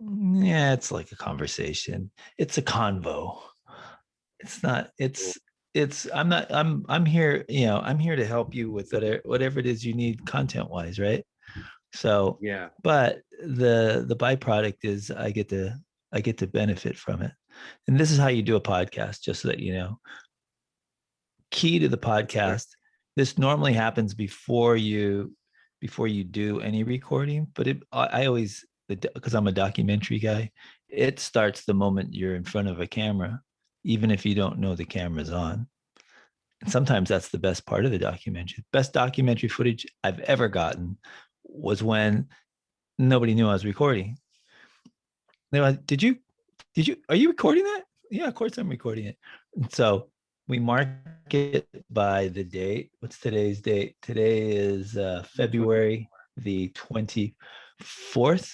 Yeah, it's like a conversation. It's a convo. It's not, I'm here, I'm here to help you with whatever it is you need content wise, right? So, Yeah. but the byproduct is I get to benefit from it. And this is how you do a podcast, just so that you know. Key to the Sure. podcast. This normally happens before you do any recording, but I always, because I'm a documentary guy, it starts the moment you're in front of a camera, even if you don't know the camera's on. And sometimes that's the best part of the documentary. Best documentary footage I've ever gotten was when nobody knew I was recording. They're like, are you recording that? Yeah, of course I'm recording it. And so we mark it by the date. What's today's date? Today is February the 24th.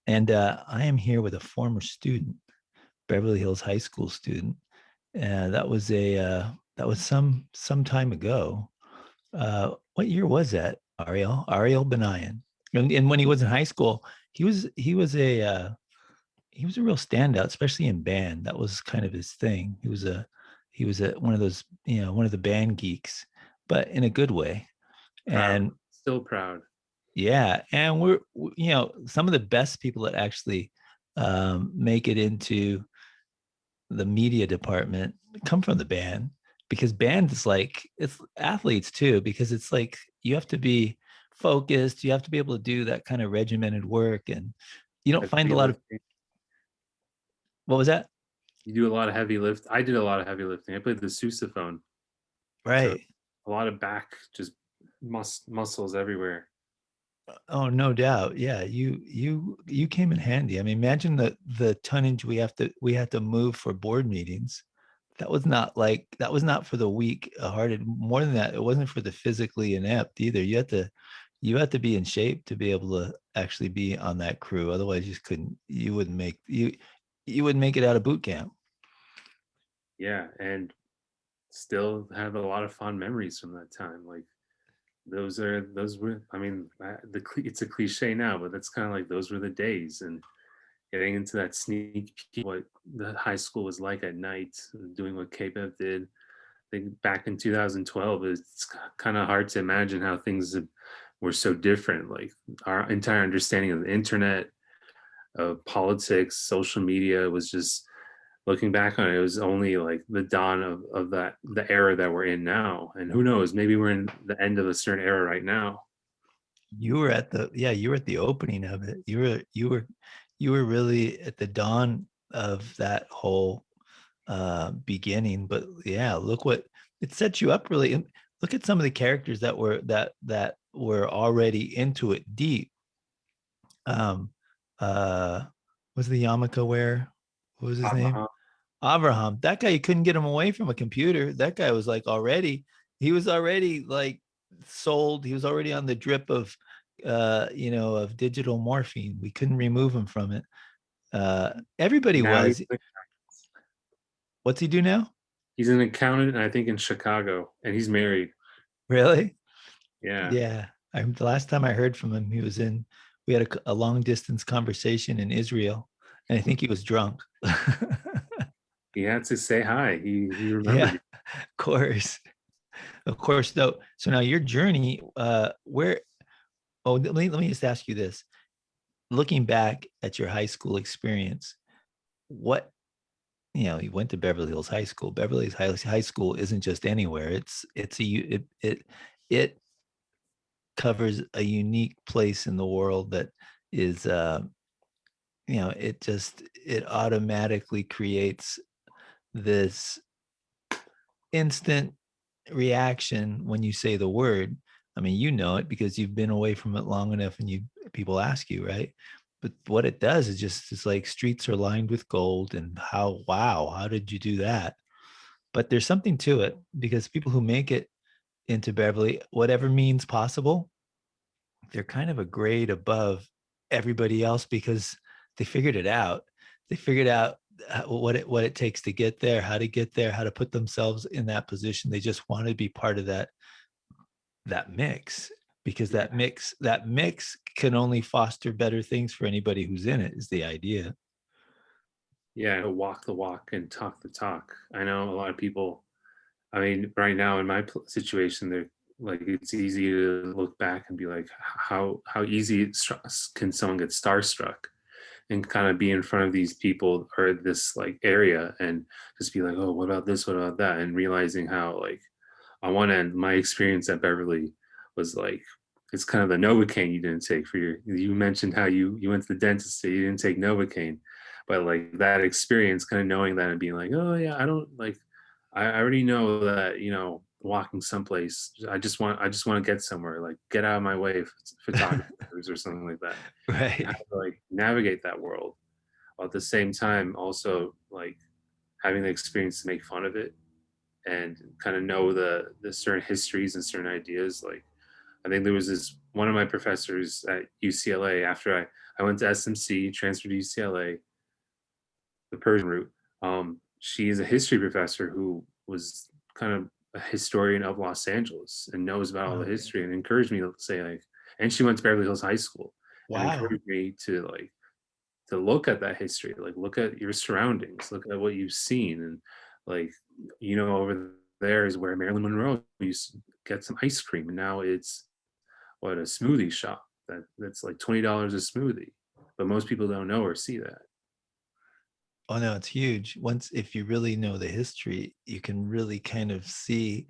And I am here with a former student, Beverly Hills High School student. That was some time ago. What year was that, Ariel Benayan? And when he was in high school, he was a real standout, especially in band. That was kind of his thing. He was a one of those, one of the band geeks, but in a good way. Proud. And Still proud. yeah, and some of the best people that actually make it into the media department come from the band, because band is like, it's athletes too, because it's like you have to be focused, you have to be able to do that kind of regimented work, and you don't find Heavy a lot of. lifting. What was that? You do a lot of heavy lift. I did a lot of heavy lifting. I played the sousaphone, so Right. a lot of back, just muscles everywhere. Oh, no doubt. Yeah, you came in handy. I mean, imagine the tonnage we had to move for board meetings. That was not for the weak hearted. More than that, it wasn't for the physically inept either. You had to be in shape to be able to actually be on that crew. Otherwise, you just couldn't. You wouldn't make it out of boot camp. Yeah, and still have a lot of fond memories from that time. Like those were. I mean, it's a cliche now, but that's kind of like those were the days. And getting into that sneak peek, what the high school was like at night, doing what K-Bev did. I think back in 2012, it's kind of hard to imagine how were so different. Like our entire understanding of the internet, of politics, social media was just looking back on it, it was only like the dawn of the era that we're in now. And who knows, maybe we're in the end of a certain era right now. You were at the opening of it. You were really at the dawn of that whole beginning. But yeah, look what it sets you up really. And look at some of the characters that were already into it deep. Um, uh, was the Yamaka where? What was his name? Abraham. Abraham. That guy, you couldn't get him away from a computer. That guy was like already, he was already like sold. He was already on the drip of, of digital morphine. We couldn't remove him from it. Everybody Now was. What's he do now? he's an accountant, I think in Chicago, and he's married. Really? Yeah, Yeah. The last time I heard from him, we had a long distance conversation in Israel, and I think he was drunk. he had to say hi. He remembered Yeah, you. of course. Of course, though. So now your journey, where, oh, let me just ask you this. Looking back at your high school experience, what, you went to Beverly Hills High School. Beverly Hills High School isn't just anywhere. It covers a unique place in the world that is, it automatically creates this instant reaction when you say the word. I mean, you know it because you've been away from it long enough, and people ask you, right? But what it does is just, it's like streets are lined with gold, and how did you do that? But there's something to it, because people who make it into Beverly, whatever means possible, they're kind of a grade above everybody else, because they figured it out. They figured out what it takes to get there, how to get there, how to put themselves in that position. They just want to be part of that mix, because Yeah, that mix can only foster better things for anybody who's in it, is the idea. Yeah, walk the walk and talk the talk. I know a lot of people. I mean, right now in my situation, they're like, it's easy to look back and be like, how easy can someone get starstruck and kind of be in front of these people or this like area and just be like, oh, what about this? What about that? And realizing how like on one end, my experience at Beverly was like, it's kind of the Novocaine you didn't take for your. You mentioned how you went to the dentist, so you didn't take Novocaine, but like that experience, kind of knowing that and being like, oh yeah, I don't like. I already know that walking someplace. I just want to get somewhere. Like get out of my way, photographers or something like that. And how Right. to like navigate that world while at the same time also like having the experience to make fun of it and kind of know the certain histories and certain ideas. Like I think there was this one of my professors at UCLA after I went to SMC, transferred to UCLA, the Persian route. She is a history professor who was kind of a historian of Los Angeles and knows about all the Wow. history and encouraged me to say like, and she went to Beverly Hills High School and Wow. encouraged me to like to look at that history, like look at your surroundings, look at what you've seen, and like over there is where Marilyn Monroe used to get some ice cream, and now it's what a smoothie shop that's like $20 a smoothie, but most people don't know or see that. Oh no, it's huge. Once, if you really know the history, you can really kind of see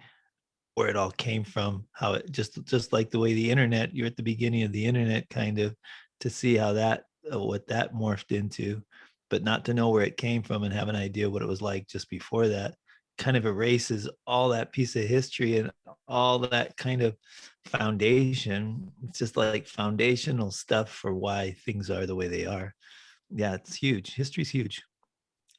where it all came from, how it just like the way the internet, you're at the beginning of the internet, kind of, to see how that what that morphed into, but not to know where it came from and have an idea what it was like just before that, kind of erases all that piece of history and all that kind of foundation. It's just like foundational stuff for why things are the way they are. Yeah, it's huge. History's huge.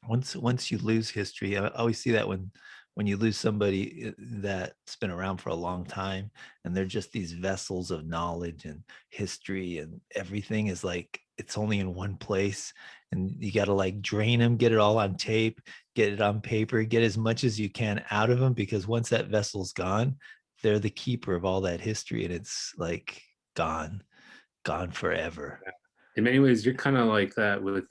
Once you lose history, I always see that when you lose somebody that's been around for a long time, and they're just these vessels of knowledge and history, and everything is like it's only in one place, and you got to like drain them, get it all on tape, get it on paper, get as much as you can out of them, because once that vessel's gone, they're the keeper of all that history, and it's like gone forever. In many ways, you're kind of like that with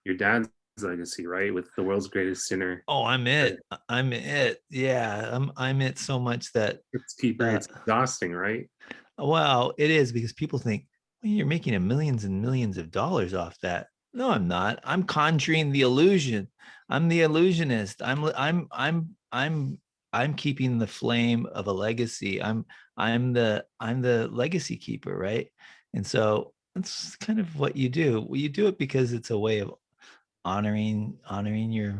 your dad's legacy, right? With the world's greatest sinner, Oh, I'm right? it. I'm it. Yeah, I'm it so much that It's keeper. uh It's exhausting, right? well, it is, because people think, well, you're making a millions and millions of dollars off that. No, I'm not. I'm conjuring the illusion. I'm the illusionist. I'm keeping the flame of a legacy. I'm the legacy keeper, right? And so that's kind of what you do. Well, you do it because it's a way of honoring your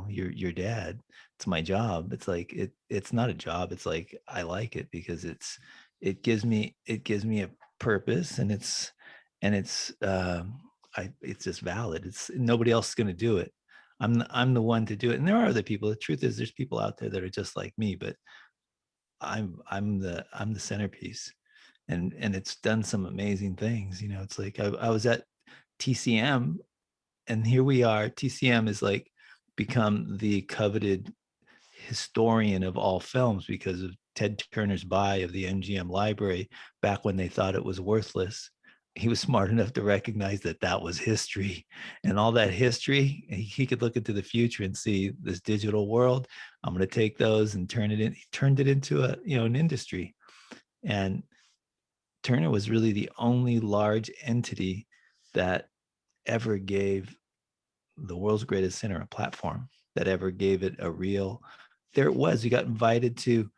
your dad. It's my job. It's like it's not a job. It's like I like it because it gives me a purpose, and it's just valid. It's nobody else is going to do it. I'm the one to do it, and there are other people. The truth is there's people out there that are just like me, but I'm the centerpiece, and it's done some amazing things. It's like I was at TCM, and here we are. TCM is like become the coveted historian of all films because of Ted Turner's buy of the MGM library back when they thought it was worthless. He was smart enough to recognize that that was history, and all that history, he could look into the future and see this digital world. I'm going to take those and he turned it into an industry. And Turner was really the only large entity that ever gave the world's greatest center a platform, that ever gave it a real. There it was. You got invited to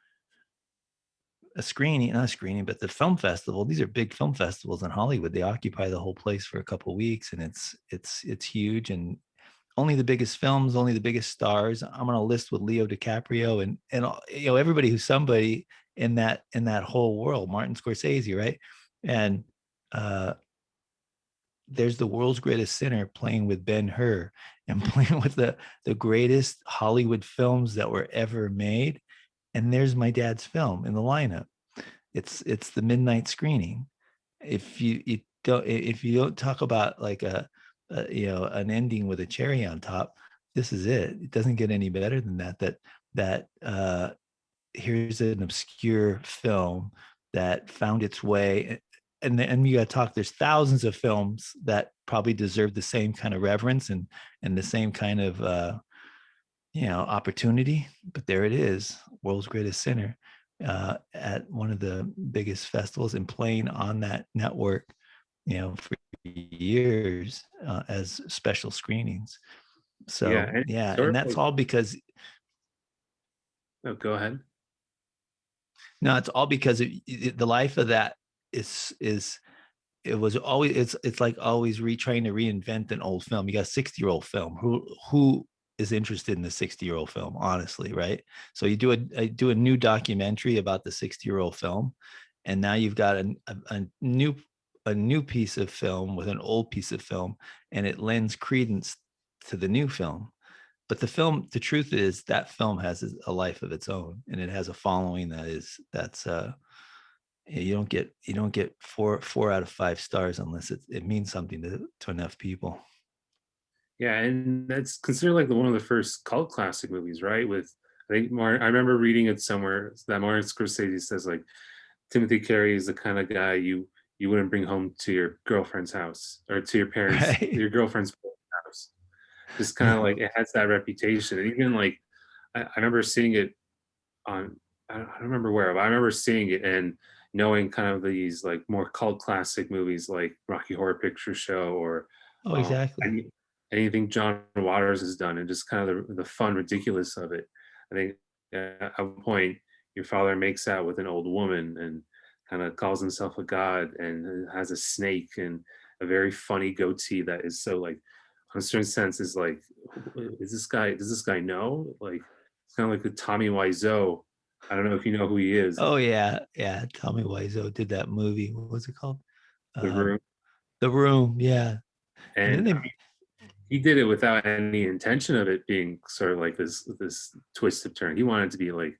a screening, not a screening, but the film festival. These are big film festivals in Hollywood. They occupy the whole place for a couple of weeks, and it's huge. And only the biggest films, only the biggest stars. I'm on a list with Leo DiCaprio and everybody who's somebody in that whole world. Martin Scorsese, right? And uh, there's the world's greatest sinner playing with Ben-Hur and playing with the greatest Hollywood films that were ever made. And there's my dad's film in the lineup. It's the midnight screening. If you don't talk about like an ending with a cherry on top, this is it. It doesn't get any better than that. Here's an obscure film that found its way and you got to talk. There's thousands of films that probably deserve the same kind of reverence and the same kind of opportunity. But there it is, world's greatest sinner, at one of the biggest festivals and playing on that network, for years, as special screenings. Yeah, So and yeah, sort and of that's like, all because oh, go ahead. no, it's all because the life of that is it was always it's like always trying to reinvent an old film. You got a 60-year-old film. Who is interested in the 60-year-old film, honestly, right? So you do a new documentary about the 60-year-old film, and now you've got a new piece of film with an old piece of film, and it lends credence to the new film. But the truth is that film has a life of its own, and it has a following that's you don't get four out of 5 stars unless it means something to enough people. Yeah, and that's considered like one of the first cult classic movies, right? With I think I remember reading it somewhere that Martin Scorsese says like Timothy Carey is the kind of guy you wouldn't bring home to your girlfriend's house or to Right. your girlfriend's house. Just kind of like it has that reputation. And even like I remember seeing it on I don't remember where, but I remember seeing it and knowing kind of these like more cult classic movies like Rocky Horror Picture Show or Oh, um, exactly. any, anything John Waters has done, and just kind of the fun ridiculous of it. I think at one point your father makes out with an old woman and kind of calls himself a god and has a snake and a very funny goatee that is so like in a certain sense is like is this guy does this guy know like it's kind of like the Tommy Wiseau. I don't know if you know who he is. Oh yeah, yeah. Tommy Wiseau did that movie. What was it called? The Room, Um, The Room. Yeah, and then and they. he did it without any intention of it being sort of like this twisted turn. He wanted to be like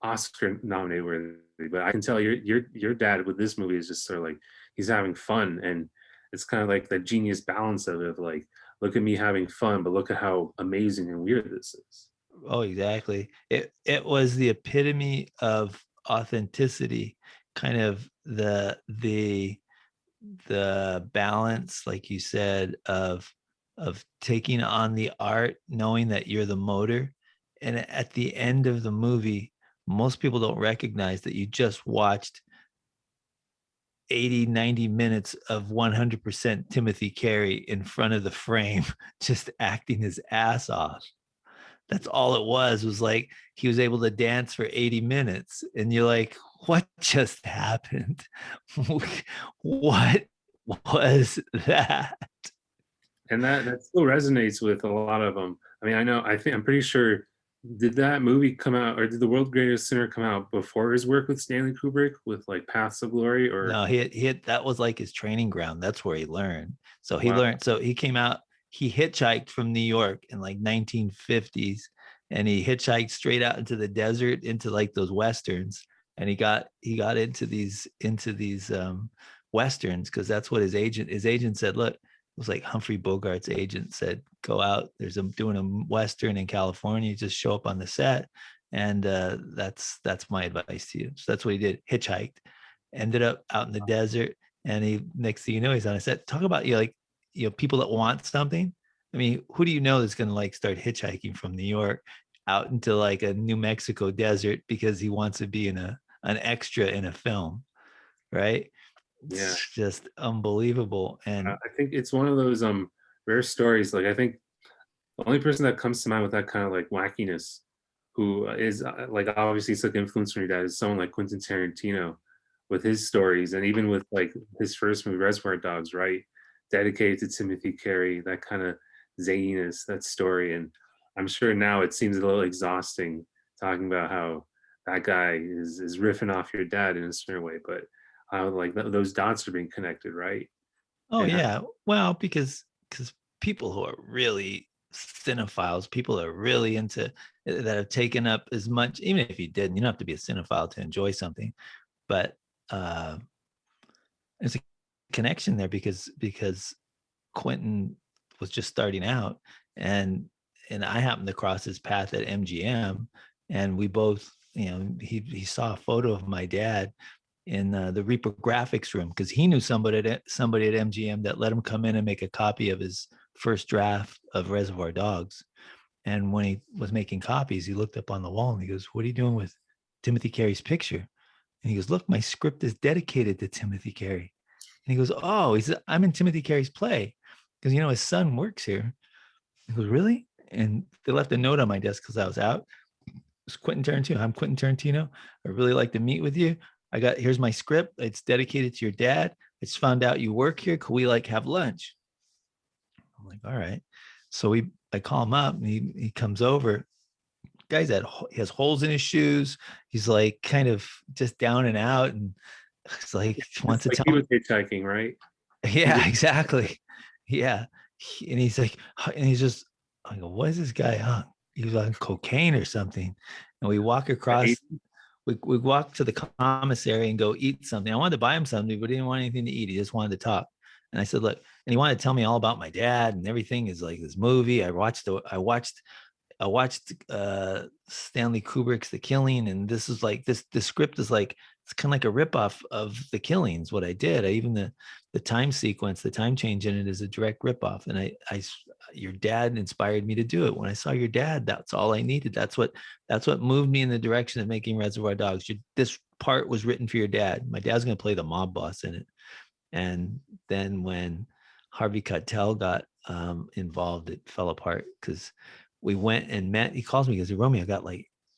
Oscar nominated worthy, but I can tell your dad with this movie is just sort of like he's having fun, and it's kind of like the genius balance of like look at me having fun, but look at how amazing and weird this is. Oh, exactly. It was the epitome of authenticity, kind of the balance, like you said, of taking on the art, knowing that you're the motor. And at the end of the movie, most people don't recognize that you just watched 80, 90 minutes of 100% Timothy Carey in front of the frame, just acting his ass off. That's all it was like he was able to dance for 80 minutes. And you're like, what just happened? What was that? And that still resonates with a lot of them. I mean, I'm pretty sure. Did that movie come out, or did The World's Greatest Sinner come out before his work with Stanley Kubrick with like Paths of Glory? Or No, that was like his training ground. That's where he learned. wow, So he came out, he hitchhiked from New York in like 1950s, and he hitchhiked straight out into the desert, into like those westerns. And he got into these westerns because that's what his agent said. Look, it was like Humphrey Bogart's agent said, go out. Doing a western in California. Just show up on the set, and that's my advice to you. So that's what he did. Hitchhiked, ended up out in the desert, and he next thing you know he's on a set. Talk about people that want something. I mean, who do you know that's going to like start hitchhiking from New York out into like a New Mexico desert because he wants to be in an extra in a film, right? yeah. It's just unbelievable. And I think it's one of those rare stories. Like I think the only person that comes to mind with that kind of like wackiness, who is like obviously such influence from your dad, is someone like Quentin Tarantino, with his stories, and even with like his first movie, Reservoir Dogs, right, dedicated to Timothy Carey, that kind of zaniness, that story, and I'm sure now it seems a little exhausting talking about how that guy is riffing off your dad in a certain way, but how like those dots are being connected, right? oh And yeah, well, because people who are really cinephiles, people that are really into that have taken up as much, even if you didn't, you don't have to be a cinephile to enjoy something, but uh there's a connection there because Quentin was just starting out, and I happened to cross his path at MGM, and we both, he saw a photo of my dad the reprographics room because he knew somebody at MGM that let him come in and make a copy of his first draft of Reservoir Dogs. And when he was making copies, he looked up on the wall and he goes, "What are you doing with Timothy Carey's picture?" And he goes, "Look, my script is dedicated to Timothy Carey." And he goes, "Oh," he said, "I'm in Timothy Carey's play because his son works here." He goes, "Really?" And they left a note on my desk because I was out. It's Quentin Tarantino. "I'm Quentin Tarantino. I'd really like to meet with you. Here's my script. It's dedicated to your dad. I just found out you work here. Could we have lunch?" I'm like, "All right." So I call him up and he comes over. He has holes in his shoes. He's like kind of just down and out. And it's like, wants It's to like he tell me. was hitchhiking, right? Yeah, exactly. Yeah. And he's like, and he's just, I go, "What is this guy on?" He was on cocaine or something. And we walk across, we walk to the commissary and go eat something. I wanted to buy him something, but he didn't want anything to eat. He just wanted to talk. And I said, "Look," and he wanted to tell me all about my dad and everything is like this movie. I watched Stanley Kubrick's The Killing, and this is like this. The script is like it's kind of like a ripoff of The Killings. What I did, even the time sequence, the time change in it is a direct ripoff. And your dad inspired me to do it. When I saw your dad, that's all I needed. That's what moved me in the direction of making Reservoir Dogs. This part was written for your dad. My dad's going to play the mob boss in it. And then when Harvey Keitel got involved, it fell apart because we went and met. He calls me because Romeo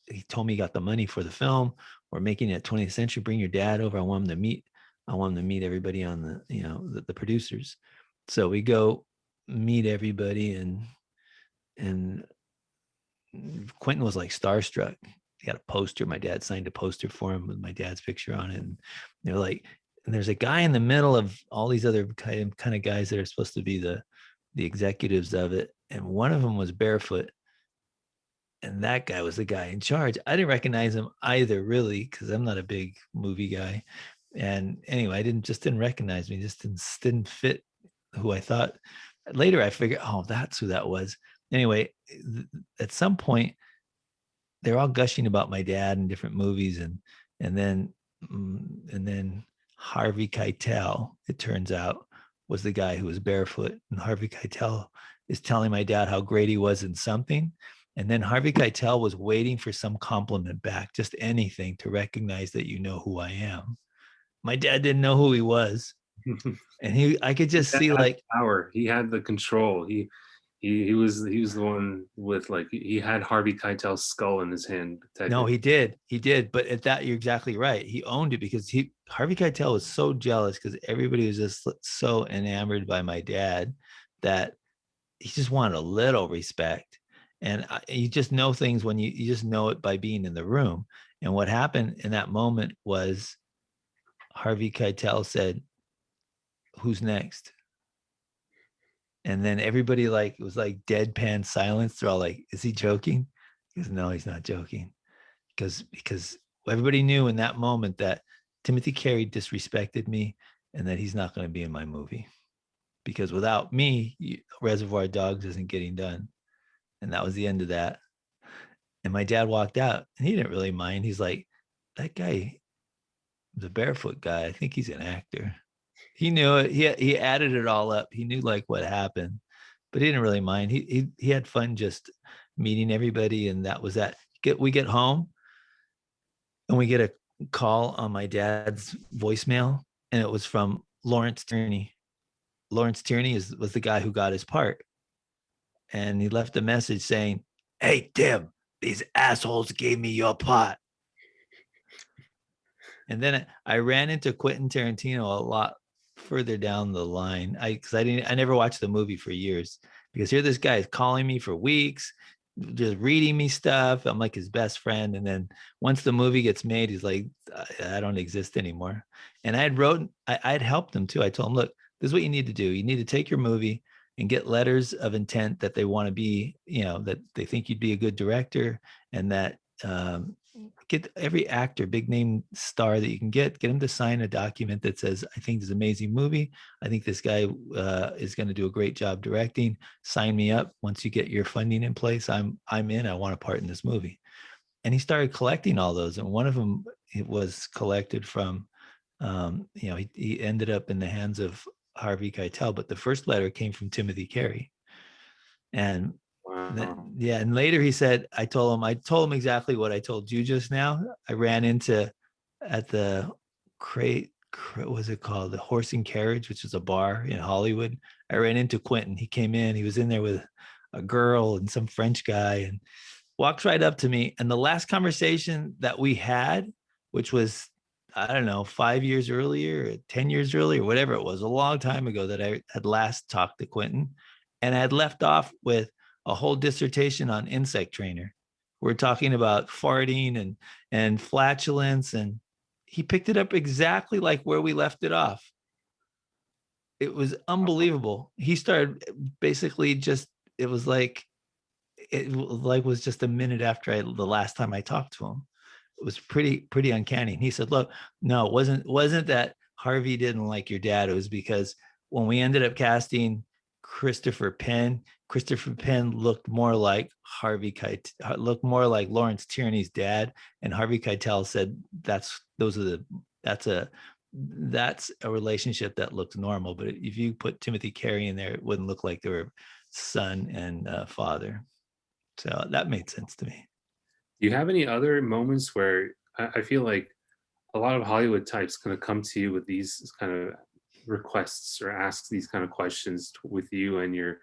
he told me he got the money for the film. We're making it 20th Century. Bring your dad over. I want him to meet. Everybody on the producers. So we go meet everybody, and Quentin was like starstruck. He got a poster. My dad signed a poster for him with my dad's picture on it. And they're like, and there's a guy in the middle of all these other kind of guys that are supposed to be the executives of it. And one of them was barefoot. And that guy was the guy in charge. I didn't recognize him either, really, because I'm not a big movie guy. And anyway, I didn't recognize me. Just didn't fit who I thought. Later, I figured, oh, that's who that was. Anyway, at some point, they're all gushing about my dad in different movies, and then Harvey Keitel, it turns out, was the guy who was barefoot, and Harvey Keitel is telling my dad how great he was in something, and then Harvey Keitel was waiting for some compliment back, just anything to recognize that who I am. My dad didn't know who he was, and I could just see like power. He had the control. He was the one with he had Harvey Keitel's skull in his hand. No, he did. But at that, you're exactly right. He owned it because Harvey Keitel was so jealous because everybody was just so enamored by my dad that he just wanted a little respect. And you just know things when you just know it by being in the room. And what happened in that moment was Harvey Keitel said, "Who's next?" And then everybody it was like deadpan silence. They're all like, "Is he joking?" He goes, "No, he's not joking." Because everybody knew in that moment that Timothy Carey disrespected me and that he's not going to be in my movie. Because without me, Reservoir Dogs isn't getting done. And that was the end of that. And my dad walked out and he didn't really mind. He's like, "That guy, the barefoot guy, I think he's an actor." He knew it. He added it all up. He knew what happened, but he didn't really mind. He had fun just meeting everybody, and that was that. We get home, and we get a call on my dad's voicemail, and it was from Lawrence Tierney. Lawrence Tierney was the guy who got his part, and he left a message saying, "Hey Tim, these assholes gave me your part." And then I ran into Quentin Tarantino a lot further down the line. I never watched the movie for years because here this guy is calling me for weeks, just reading me stuff. I'm like his best friend. And then once the movie gets made, he's like, "I don't exist anymore." And I'd helped him too. I told him, "Look, this is what you need to do. You need to take your movie and get letters of intent that they want to be, that they think you'd be a good director, and that get every actor, big name star that you can get them to sign a document that says, I think this is an amazing movie. I think this guy is going to do a great job directing. Sign me up. Once you get your funding in place, I'm in. I want a part in this movie." And he started collecting all those. And one of them, it was collected from He ended up in the hands of Harvey Keitel, but the first letter came from Timothy Carey. And Wow. yeah, and later he said, I told him exactly what I told you just now. I ran into at the what was it called? The Horse and Carriage, which is a bar in Hollywood. I ran into Quentin. He came in, he was in there with a girl and some French guy, and walks right up to me. And the last conversation that we had, which was, I don't know, 5 years earlier, 10 years earlier, whatever it was, a long time ago that I had last talked to Quentin. And I had left off with a whole dissertation on insect trainer. We're talking about farting and flatulence. And he picked it up exactly like where we left it off. It was unbelievable. He started basically just, it was like, was just a minute after the last time I talked to him. It was pretty uncanny. And he said, "Look, no, it wasn't that Harvey didn't like your dad. It was because when we ended up casting Christopher Penn, Christopher Penn looked more like looked more like Lawrence Tierney's dad, and Harvey Keitel said that's a relationship that looked normal. But if you put Timothy Carey in there, it wouldn't look like they were son and father." So that made sense to me. Do you have any other moments where I feel like a lot of Hollywood types kind of come to you with these kind of requests or ask these kind of questions with you and your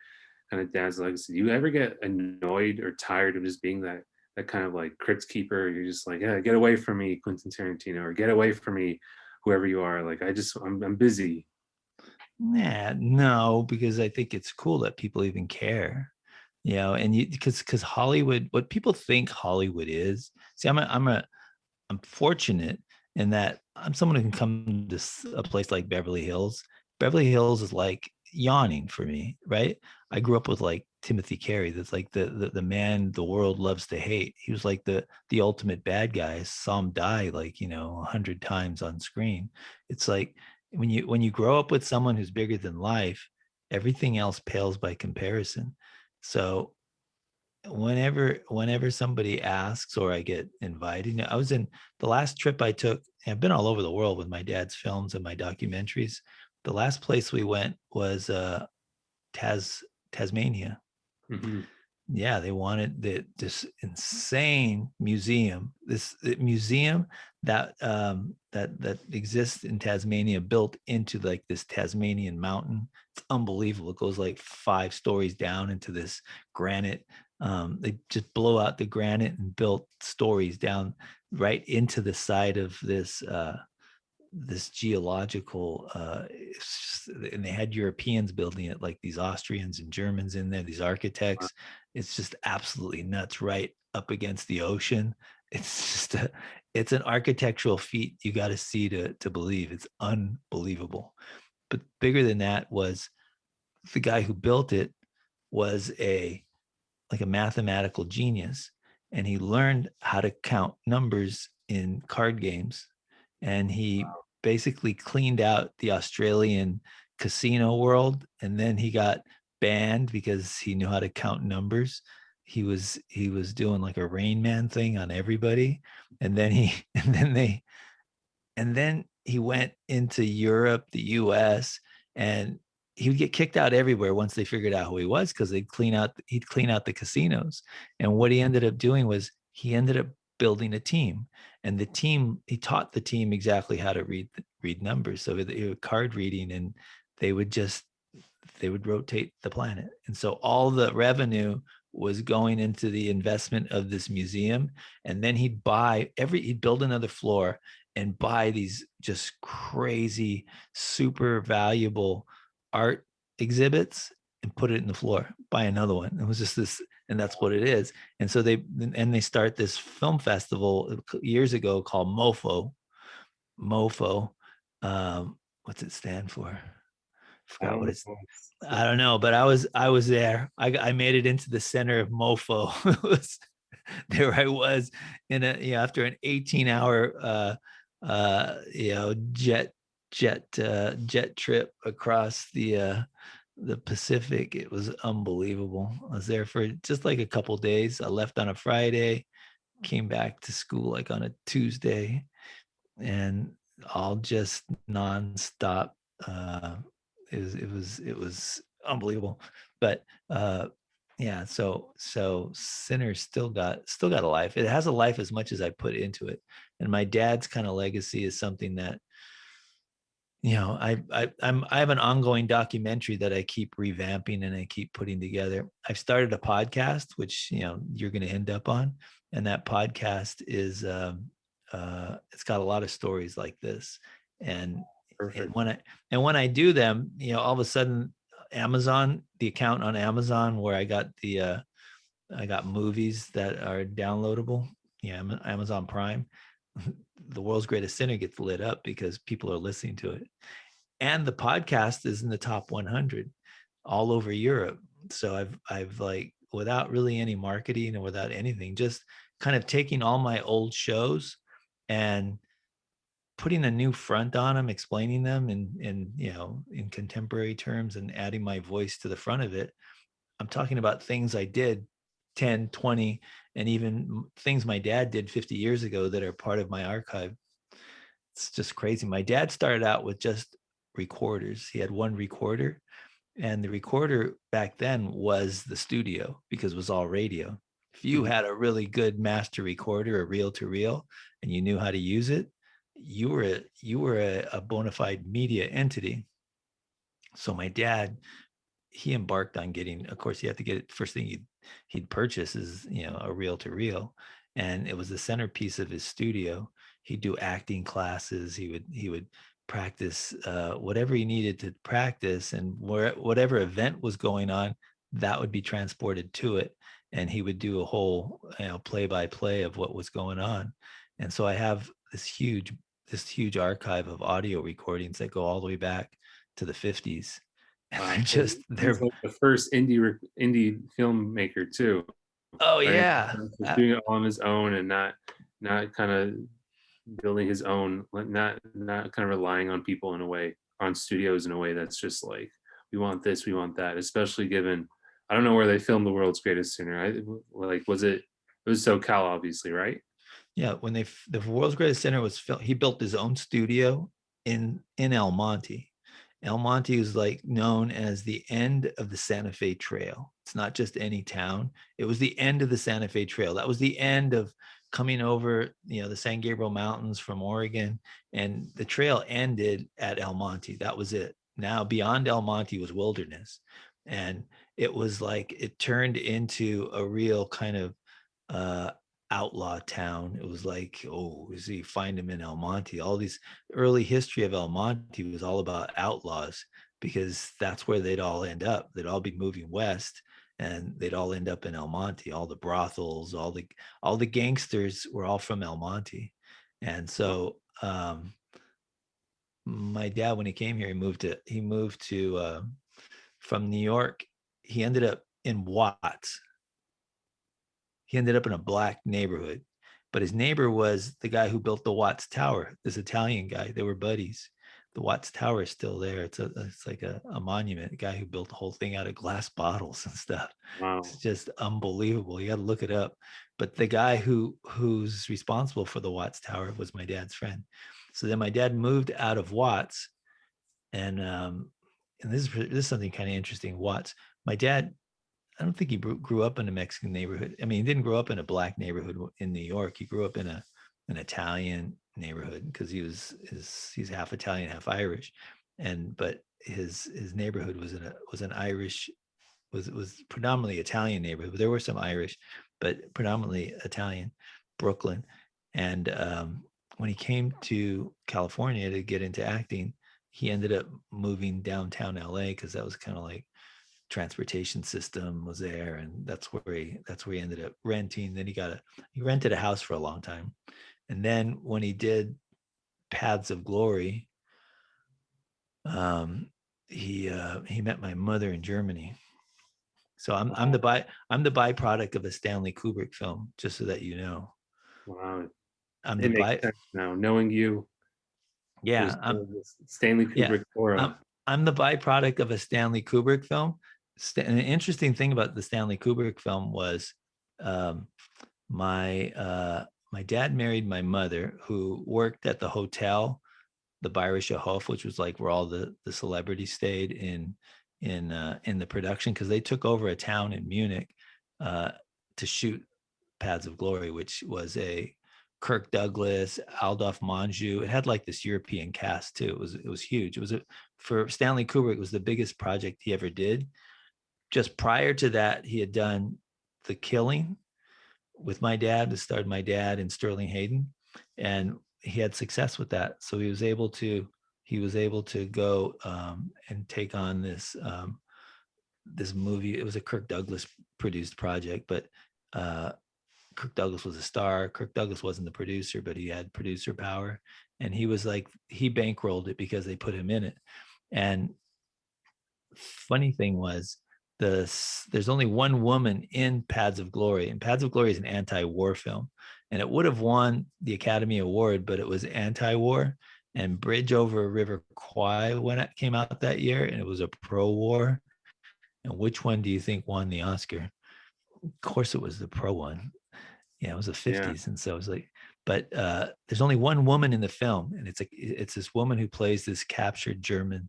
kind of dad's legacy? Do you ever get annoyed or tired of just being that kind of like crypt keeper? You're just like, yeah, get away from me, Quentin Tarantino, or get away from me, whoever you are. Like, I'm busy. Nah, no, because I think it's cool that people even care, and because Hollywood, what people think Hollywood is. See, I'm fortunate in that I'm someone who can come to a place like Beverly Hills. Beverly Hills is like yawning for me, right? I grew up with like Timothy Carey. That's like the man the world loves to hate. He was like the ultimate bad guy. I saw him die like 100 times on screen. It's like when you grow up with someone who's bigger than life, everything else pales by comparison. So whenever somebody asks or I get invited, I was in the last trip I took. I've been all over the world with my dad's films and my documentaries. The last place we went was Tasmania. Hmm. Yeah, they wanted this insane museum, this museum that exists in Tasmania, built into like this Tasmanian mountain. It's unbelievable. It goes like 5 stories down into this granite. They just blow out the granite and built stories down right into the side of this geological and they had Europeans building it, like these Austrians and Germans in there, these architects. It's just absolutely nuts, right up against the ocean. It's an architectural feat you got to see to believe. It's unbelievable. But bigger than that was the guy who built it was a mathematical genius, and he learned how to count numbers in card games, and he basically cleaned out the Australian casino world, and then he got banned because he knew how to count numbers. He was doing like a Rain Man thing on everybody, and then he and then he went into Europe, the US, and he would get kicked out everywhere once they figured out who he was, because he'd clean out the casinos. And what he ended up doing was he ended up building a team. And he taught the team exactly how to read numbers. So they were card reading, and they would just they would rotate the planet. And so all the revenue was going into the investment of this museum. And then he'd build another floor and buy these just crazy, super valuable art exhibits and put it in the floor, buy another one. It was just this, and that's what it is. And so they start this film festival years ago called Mofo. What's it stand for? I Forgot don't what know. it's I don't know, but I was there. I made it into the center of Mofo. There I was in after an 18-hour jet trip across the Pacific. It was unbelievable. I was there for just like a couple days. I left on a Friday, came back to school like on a Tuesday, and all just nonstop. Uh, it was unbelievable. But yeah, so Sinners still got a life. It has a life as much as I put into it. And my dad's kind of legacy is something that, I have an ongoing documentary that I keep revamping and I keep putting together. I've started a podcast, which you're going to end up on, and that podcast is it's got a lot of stories like this, and Perfect. when I do them, all of a sudden Amazon, the account on Amazon where I got movies that are downloadable, Amazon Prime, the world's greatest sinner gets lit up because people are listening to it. And the podcast is in the top 100 all over Europe. So I've like, without really any marketing and without anything, just kind of taking all my old shows and putting a new front on them, explaining them in contemporary terms and adding my voice to the front of it. I'm talking about things I did 10, 20, and even things my dad did 50 years ago that are part of my archive. It's just crazy. My dad started out with just recorders. He had one recorder, and the recorder back then was the studio because it was all radio. If you Mhm. had a really good master recorder, a reel to reel, and you knew how to use it, you were a bona fide media entity. So my dad, he embarked on getting, of course, you have to get it. First thing he'd purchase is, a reel to reel. And it was the centerpiece of his studio. He'd do acting classes. He would practice whatever he needed to practice, and whatever event was going on, that would be transported to it. And he would do a whole, play by play of what was going on. And so I have this huge archive of audio recordings that go all the way back to the 50s, and Wow. they're So just he's they're like the first indie filmmaker too, oh right? yeah. Just doing it all on his own and not kind of building his own, like not kind of relying on people in a way, on studios in a way that's just like, we want this, we want that. Especially given, I don't know where they filmed The World's Greatest Sinner. Like, it was SoCal, obviously, right? Yeah, when the World's Greatest Sinner was filmed, he built his own studio in El Monte. El Monte is like known as the end of the Santa Fe Trail. It's not just any town. It was the end of the Santa Fe Trail. That was the end of coming over, the San Gabriel Mountains from Oregon, and the trail ended at El Monte. That was it. Now beyond El Monte was wilderness, and it was like it turned into a real kind of uh, outlaw town. It was like, oh, so you find him in El Monte. All these early history of El Monte was all about outlaws because that's where they'd all end up. They'd all be moving west and they'd all end up in El Monte. All the brothels, all the gangsters were all from El Monte. And so my dad, when he came here, he moved to from New York. He ended up in Watts. He ended up in a black neighborhood, but his neighbor was the guy who built the Watts Tower, this Italian guy. They were buddies. The Watts Tower is still there. It's like a monument, a guy who built the whole thing out of glass bottles and stuff. It's Wow. just unbelievable. You got to look it up. But the guy who's responsible for the Watts Tower was my dad's friend. So then my dad moved out of Watts, and this is something kind of interesting. Watts. My dad, I don't think he grew up in a Mexican neighborhood. I mean, he didn't grow up in a black neighborhood in New York. He grew up in an Italian neighborhood because he's half Italian, half Irish, but his neighborhood was an Irish, was predominantly Italian neighborhood. There were some Irish, but predominantly Italian, Brooklyn. And when he came to California to get into acting, he ended up moving downtown LA because that was kind of like transportation system was there, and that's where he ended up renting. Then he rented a house for a long time, and then when he did Paths of Glory, he met my mother in Germany. So I'm the byproduct of a Stanley Kubrick film, just so that you know. Wow. I'm the It makes by sense now. Knowing you, Yeah, there's kind of this Stanley yeah. Kubrick aura. I'm the byproduct of a Stanley Kubrick film. And an interesting thing about the Stanley Kubrick film was um, my dad married my mother, who worked at the hotel the Bayerische Hof, which was like where all the celebrities stayed in the production, because they took over a town in Munich uh, to shoot Paths of Glory, which was a Kirk Douglas, Adolphe Menjou. It had like this European cast too. It was huge. It was for Stanley Kubrick. It was the biggest project he ever did. Just prior to that, he had done The Killing with my dad. It starred my dad and Sterling Hayden, and he had success with that. So he was able to go and take on this movie. It was a Kirk Douglas produced project, but Kirk Douglas was a star. Kirk Douglas wasn't the producer, but he had producer power. And he was like, he bankrolled it because they put him in it. And funny thing was, there's only one woman in Paths of Glory, and Paths of Glory is an anti-war film, and it would have won the Academy Award, but it was anti-war. And Bridge Over River Kwai came out that year, and it was a pro-war. And which one do you think won the Oscar? Of course, it was the pro one. Yeah, it was the 50s, and so it was like, but there's only one woman in the film, and it's this woman who plays this captured German.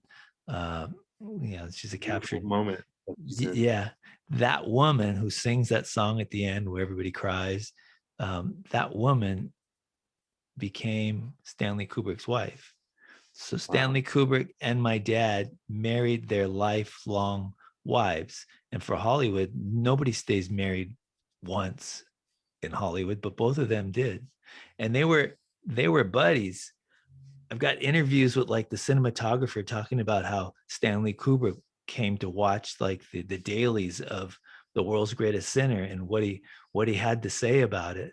She's a captured moment. Yeah, that woman who sings that song at the end where everybody cries, that woman became Stanley Kubrick's wife. So Stanley Kubrick and my dad married their lifelong wives. And for Hollywood, nobody stays married once in Hollywood, but both of them did. And they were buddies. I've got interviews with like the cinematographer talking about how Stanley Kubrick came to watch like the dailies of The World's Greatest Sinner and what he had to say about it.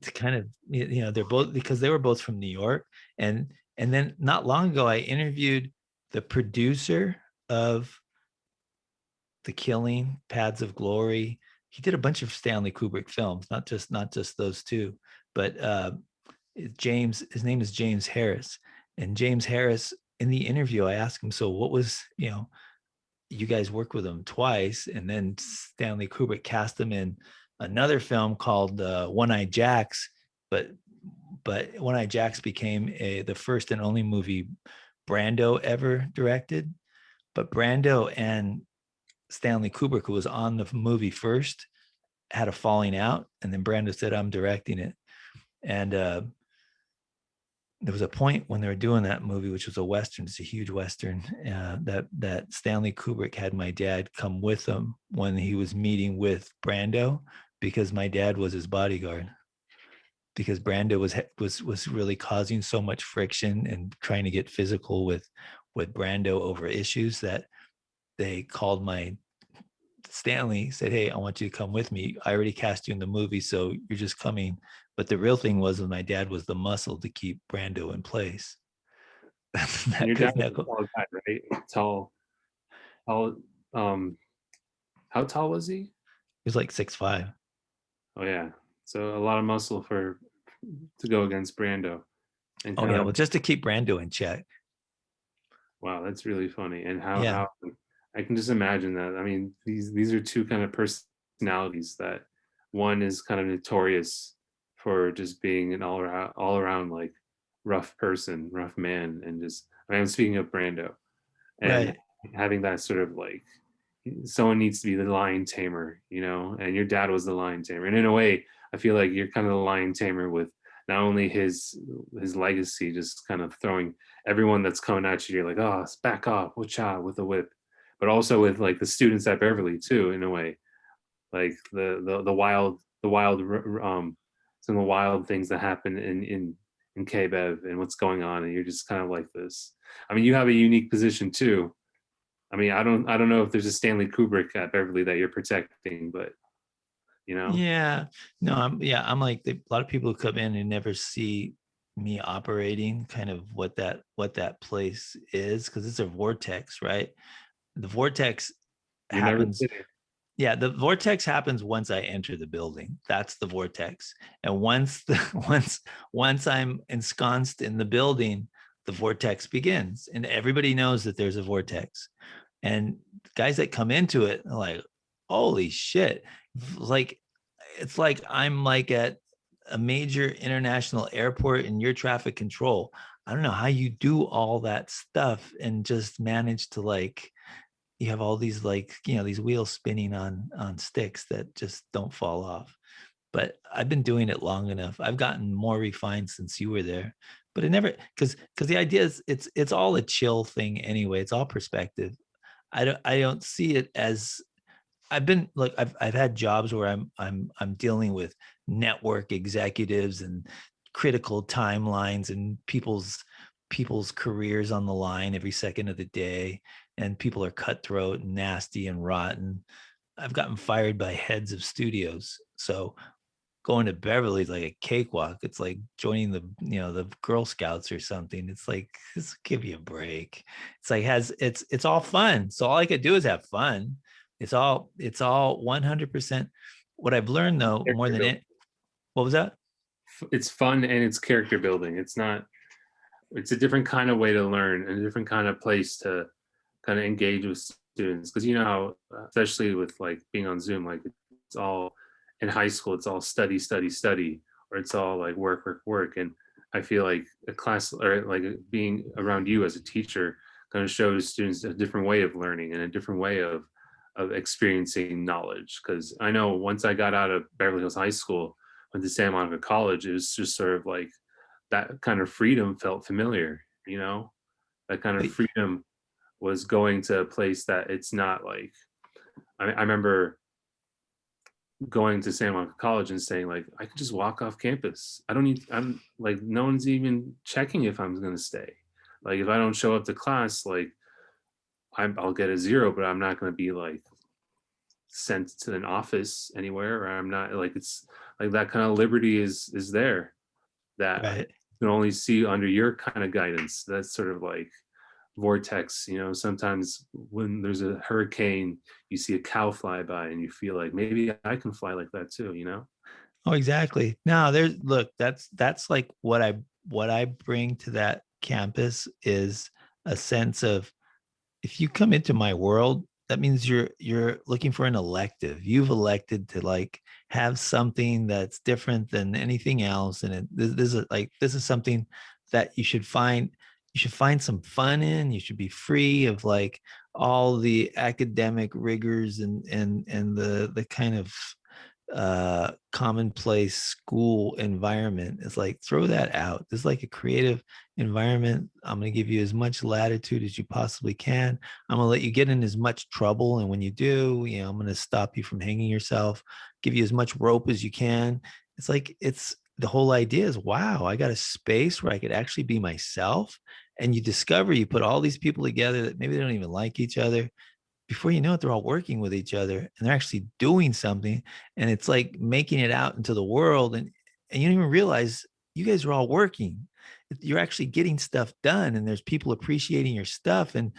To kind of, they're both, because they were both from New York. And then not long ago, I interviewed the producer of The Killing, Paths of Glory. He did a bunch of Stanley Kubrick films, not just those two, but his name is James Harris. And James Harris, in the interview, I asked him, so what was, you guys worked with him twice, and then Stanley Kubrick cast him in another film called One-Eyed Jacks, but One-Eyed Jacks became the first and only movie Brando ever directed. But Brando and Stanley Kubrick, who was on the movie first, had a falling out, and then Brando said, "I'm directing it." And there was a point when they were doing that movie, which was a Western, it's a huge Western, that Stanley Kubrick had my dad come with him when he was meeting with Brando, because my dad was his bodyguard, because Brando was really causing so much friction and trying to get physical with Brando over issues, that they called my Stanley, said, "Hey, I want you to come with me. I already cast you in the movie, so you're just coming." But the real thing was that my dad was the muscle to keep Brando in place. Your dad was a tall guy, right? Tall. How tall was he? He was like 6'5". Oh yeah, so a lot of muscle to go against Brando. And well, just to keep Brando in check. Wow, that's really funny. And how I can just imagine that. I mean, these are two kind of personalities that one is kind of notorious for just being an all around like rough person, rough man, and just, I'm speaking of Brando, and having that sort of like, someone needs to be the lion tamer, and your dad was the lion tamer. And in a way, I feel like you're kind of the lion tamer with not only his legacy, just kind of throwing everyone that's coming at you, you're like, oh, back off, with the whip, but also with like the students at Beverly too, in a way, like the wild some of the wild things that happen in KBEV and what's going on, and you're just kind of like this. I mean, you have a unique position too. I mean, I don't know if there's a Stanley Kubrick at Beverly that you're protecting, but Yeah, no, I'm like a lot of people who come in and never see me operating kind of what that place is, because it's a vortex, right? The vortex happens. Yeah, the vortex happens once I enter the building. That's the vortex. And once I'm ensconced in the building, the vortex begins, and everybody knows that there's a vortex. And guys that come into it are like, holy shit. Like, it's like I'm like at a major international airport and you're traffic control. I don't know how you do all that stuff and just manage to like, you have all these like, these wheels spinning on sticks that just don't fall off. But I've been doing it long enough. I've gotten more refined since you were there. But it never, because the idea is it's all a chill thing anyway. It's all perspective. I don't see it as, I've been like, I've had jobs where I'm dealing with network executives and critical timelines and people's careers on the line every second of the day, and people are cutthroat and nasty and rotten. I've gotten fired by heads of studios. So going to Beverly is like a cakewalk. It's like joining the Girl Scouts or something. It's like, just give you a break. It's like it's all fun. So all I could do is have fun. It's all 100%. What I've learned though, more Character than building. it, what was that? It's fun and it's character building. It's not. It's a different kind of way to learn and a different kind of place to kind of engage with students, because you know how, especially with like being on Zoom, like it's all in high school, it's all study, study, study, or it's all like work, work, work. And I feel like a class or like being around you as a teacher kind of shows students a different way of learning and a different way of experiencing knowledge. Because I know once I got out of Beverly Hills High School, went to Santa Monica College, it was just sort of like that kind of freedom felt familiar, you know, that kind of But freedom was going to a place that it's not like, I remember going to Santa Monica College and saying like, I could just walk off campus. I don't need, I'm like, no one's even checking if I'm going to stay. Like if I don't show up to class, like I'll get a 0, but I'm not going to be like sent to an office anywhere, or I'm not like, it's like that kind of liberty is there that I right. can only see under your kind of guidance. That's sort of like vortex, you know, sometimes when there's a hurricane, you see a cow fly by and you feel like maybe I can fly like that too, you know? Oh, exactly. No, there's look, that's like what I bring to that campus is a sense of, if you come into my world, that means you're looking for an elective. You've elected to like have something that's different than anything else, and this is something that you should find some fun in. You should be free of like all the academic rigors and the kind of commonplace school environment. It's like, throw that out. This is like a creative environment. I'm going to give you as much latitude as you possibly can. I'm going to let you get in as much trouble, and when you do, I'm going to stop you from hanging yourself, give you as much rope as you can. It's like, it's the whole idea is, wow, I got a space where I could actually be myself. And you discover, you put all these people together that maybe they don't even like each other. Before you know it, they're all working with each other and they're actually doing something. And it's like making it out into the world. And you don't even realize you guys are all working. You're actually getting stuff done, and there's people appreciating your stuff. And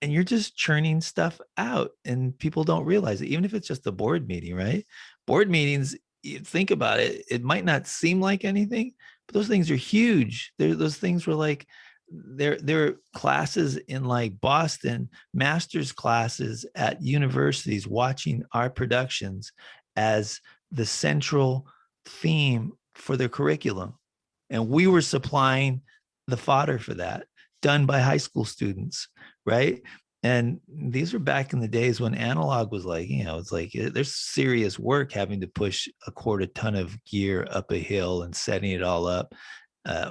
you're just churning stuff out, and people don't realize it, even if it's just a board meeting, right? Board meetings, you think about it, it might not seem like anything, but those things are huge. Those things were like, there are classes in like Boston, master's classes at universities watching our productions as the central theme for their curriculum. And we were supplying the fodder for that, done by high school students, right? And these were back in the days when analog was like, it's like there's serious work having to push a quarter ton of gear up a hill and setting it all up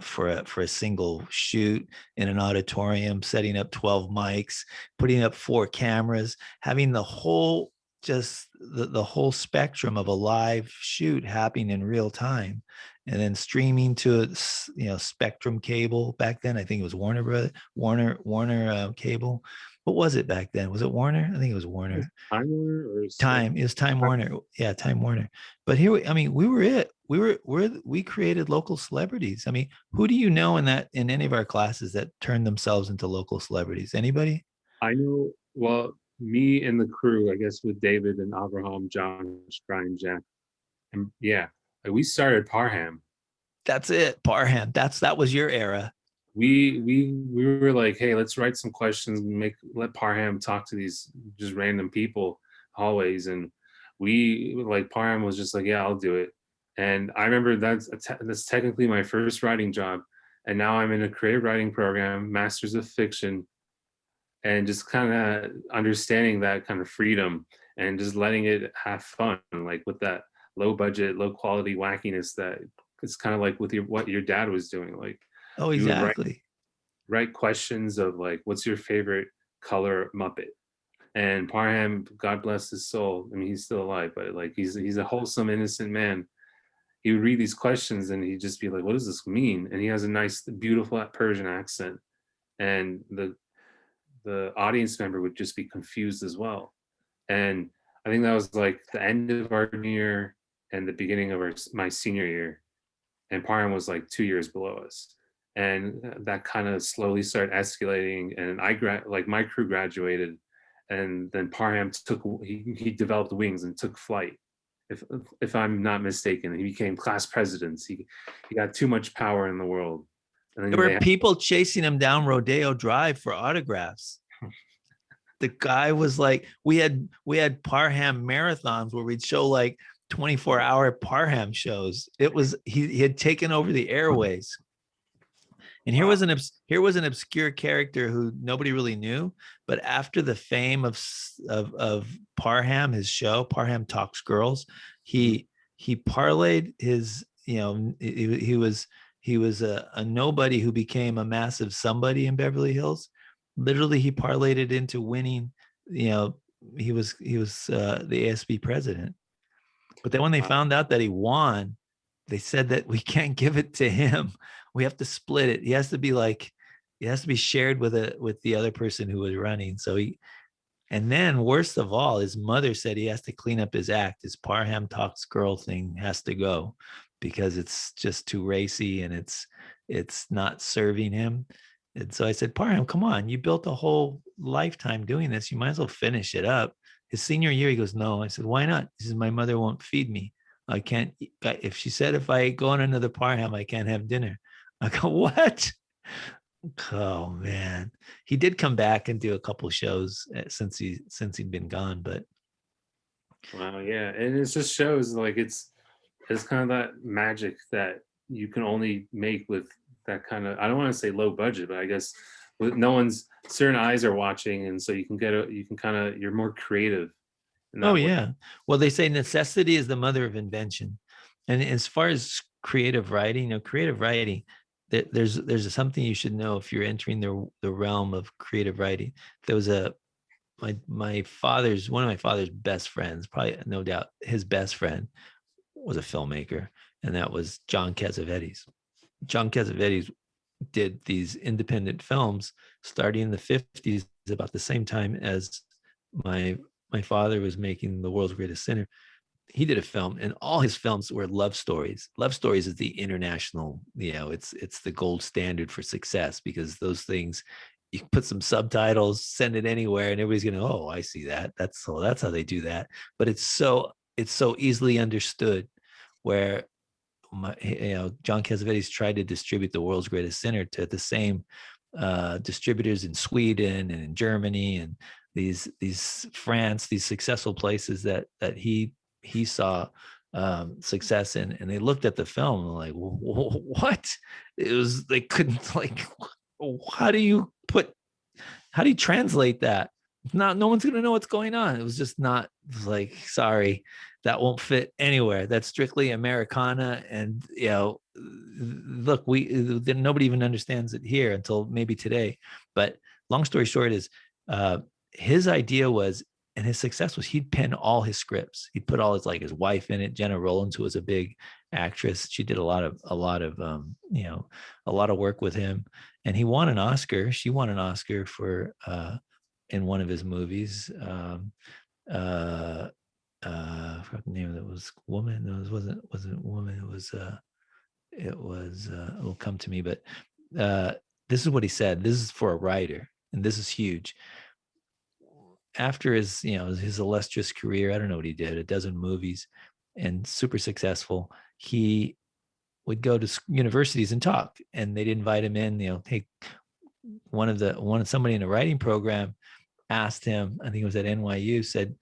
for a single shoot in an auditorium, setting up 12 mics, putting up 4 cameras, having the whole just the whole spectrum of a live shoot happening in real time, and then streaming to Spectrum cable back then. I think it was Warner cable. What was it back then? Was it Warner? I think it was Warner. Time Warner or Time. It was Time Warner. Yeah, Time Warner. But I mean, we were it. We created local celebrities. I mean, who do you know in any of our classes that turned themselves into local celebrities? Anybody? I know, well, me and the crew, I guess with David and Abraham, Josh, Brian, Jack, and yeah, like we started Parham. That's it. Parham. That was your era. We were like, hey, let's write some questions and let Parham talk to these just random people hallways. And we like Parham was just like, yeah, I'll do it. And I remember that's technically my first writing job. And now I'm in a creative writing program, Masters of Fiction, and just kind of understanding that kind of freedom and just letting it have fun, like with that low budget, low quality wackiness that it's kind of like with what your dad was doing. Like Oh, he would exactly. write questions of like, what's your favorite color Muppet? And Parham, God bless his soul. I mean, he's still alive, but like he's a wholesome, innocent man. He would read these questions and he'd just be like, "What does this mean?" And he has a nice, beautiful Persian accent, and the audience member would just be confused as well. And I think that was like the end of our junior year and the beginning of my senior year. And Parham was like 2 years below us. And that kind of slowly started escalating. And like my crew graduated, and then Parham he developed wings and took flight. If if I'm not mistaken, he became class president. He got too much power in the world. And There then were people chasing him down Rodeo Drive for autographs. The guy was like, we had Parham marathons where we'd show like 24-hour Parham shows. It was he had taken over the airways. And wow. Here was an obscure character who nobody really knew, but after the fame of Parham, his show Parham Talks Girls, he parlayed his, he was a nobody who became a massive somebody in Beverly Hills. Literally, he parlayed it into winning. You know, he was the ASB president. But then when they Wow. found out that he won, they said that we can't give it to him. We have to split it. He has to be shared with the other person who was running. And then worst of all, his mother said he has to clean up his act. His Parham Talks Girl thing has to go because it's just too racy and it's not serving him. And so I said, Parham, come on, you built a whole lifetime doing this. You might as well finish it up. His senior year, he goes, no. I said, why not? He says, my mother won't feed me. I can't. If she said if I go on another Parham, I can't have dinner. I go, what? Oh man, he did come back and do a couple shows since he'd been gone, but Wow, yeah. And it just shows like it's kind of that magic that you can only make with that kind of, I don't want to say low budget, but I guess with no one's certain eyes are watching, and so you can you can kind of, you're more creative in oh that way. yeah. Well, they say necessity is the mother of invention, and as far as creative writing, creative writing, there's something you should know if you're entering the realm of creative writing. There was my father's one of my father's best friends, probably no doubt his best friend was a filmmaker, and that was John Cassavetes. John Cassavetes did these independent films starting in the 50s, about the same time as my my father was making The World's Greatest Sinner. He did a film, and all his films were love stories. Love stories is the international, it's the gold standard for success, because those things, you put some subtitles, send it anywhere, and everybody's gonna, oh, I see that. That's how they do that. But it's so easily understood. Where John Cassavetes tried to distribute The World's Greatest Sinner to the same distributors in Sweden and in Germany and these France, these successful places that he saw success in, and they looked at the film and like, what? It was, they couldn't, like, how do you translate that? No one's gonna know what's going on. It was just not, it was like, sorry, that won't fit anywhere. That's strictly Americana, and look, nobody even understands it here until maybe today. But long story short is, his idea was, and his success was, he'd pen all his scripts. He'd put all his wife in it, Jenna Rollins, who was a big actress. She did a lot of a lot of work with him, and he won an Oscar. She won an Oscar for in one of his movies. I forgot the name of it. Was Woman. No, it wasn't Woman. It'll come to me. But this is what he said. This is for a writer, and this is huge. After his illustrious career, I don't know what he did, a dozen movies, and super successful. He would go to universities and talk, and they'd invite him in. Hey, somebody in a writing program asked him, I think it was at NYU, said,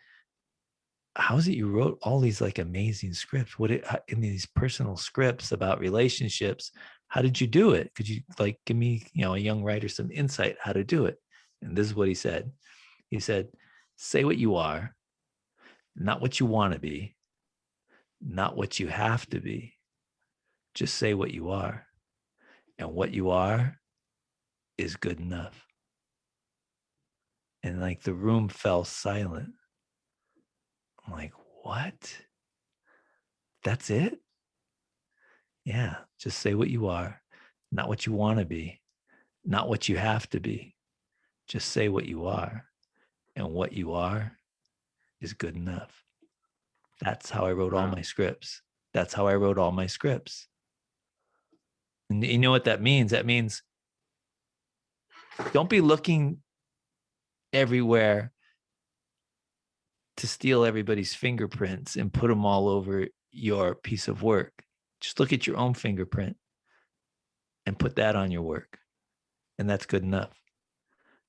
how is it you wrote all these like amazing scripts? In these personal scripts about relationships? How did you do it? Could you like give me, a young writer some insight how to do it? And this is what he said. He said, say what you are, not what you want to be, not what you have to be. Just say what you are. And what you are is good enough. And like the room fell silent. I'm like, what? That's it? Yeah, just say what you are, not what you want to be, not what you have to be. Just say what you are. And what you are is good enough. That's how I wrote all Wow. my scripts. That's how I wrote all my scripts. And you know what that means? That means don't be looking everywhere to steal everybody's fingerprints and put them all over your piece of work. Just look at your own fingerprint and put that on your work. And that's good enough,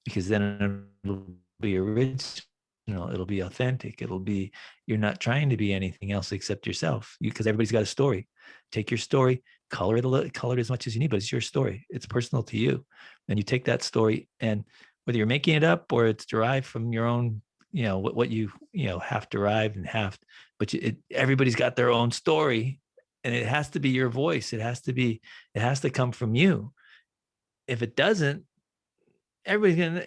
because then it'll be original. It'll be authentic. It'll be, you're not trying to be anything else except yourself, because everybody's got a story. Take your story, color it as much as you need, but it's your story. It's personal to you. And you take that story, and whether you're making it up or it's derived from your own, what you have derived and have, but everybody's got their own story, and it has to be your voice. It has to come from you. If it doesn't, everybody's gonna,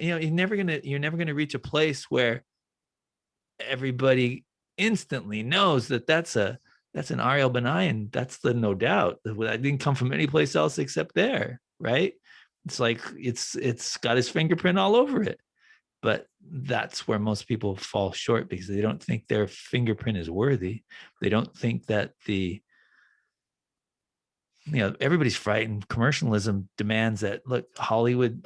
you're never gonna reach a place where everybody instantly knows that that's an Ariel Benayan. That's the No Doubt. That didn't come from any place else except there, right? It's like it's got his fingerprint all over it. But that's where most people fall short, because they don't think their fingerprint is worthy. They don't think that everybody's frightened. Commercialism demands that, look, Hollywood,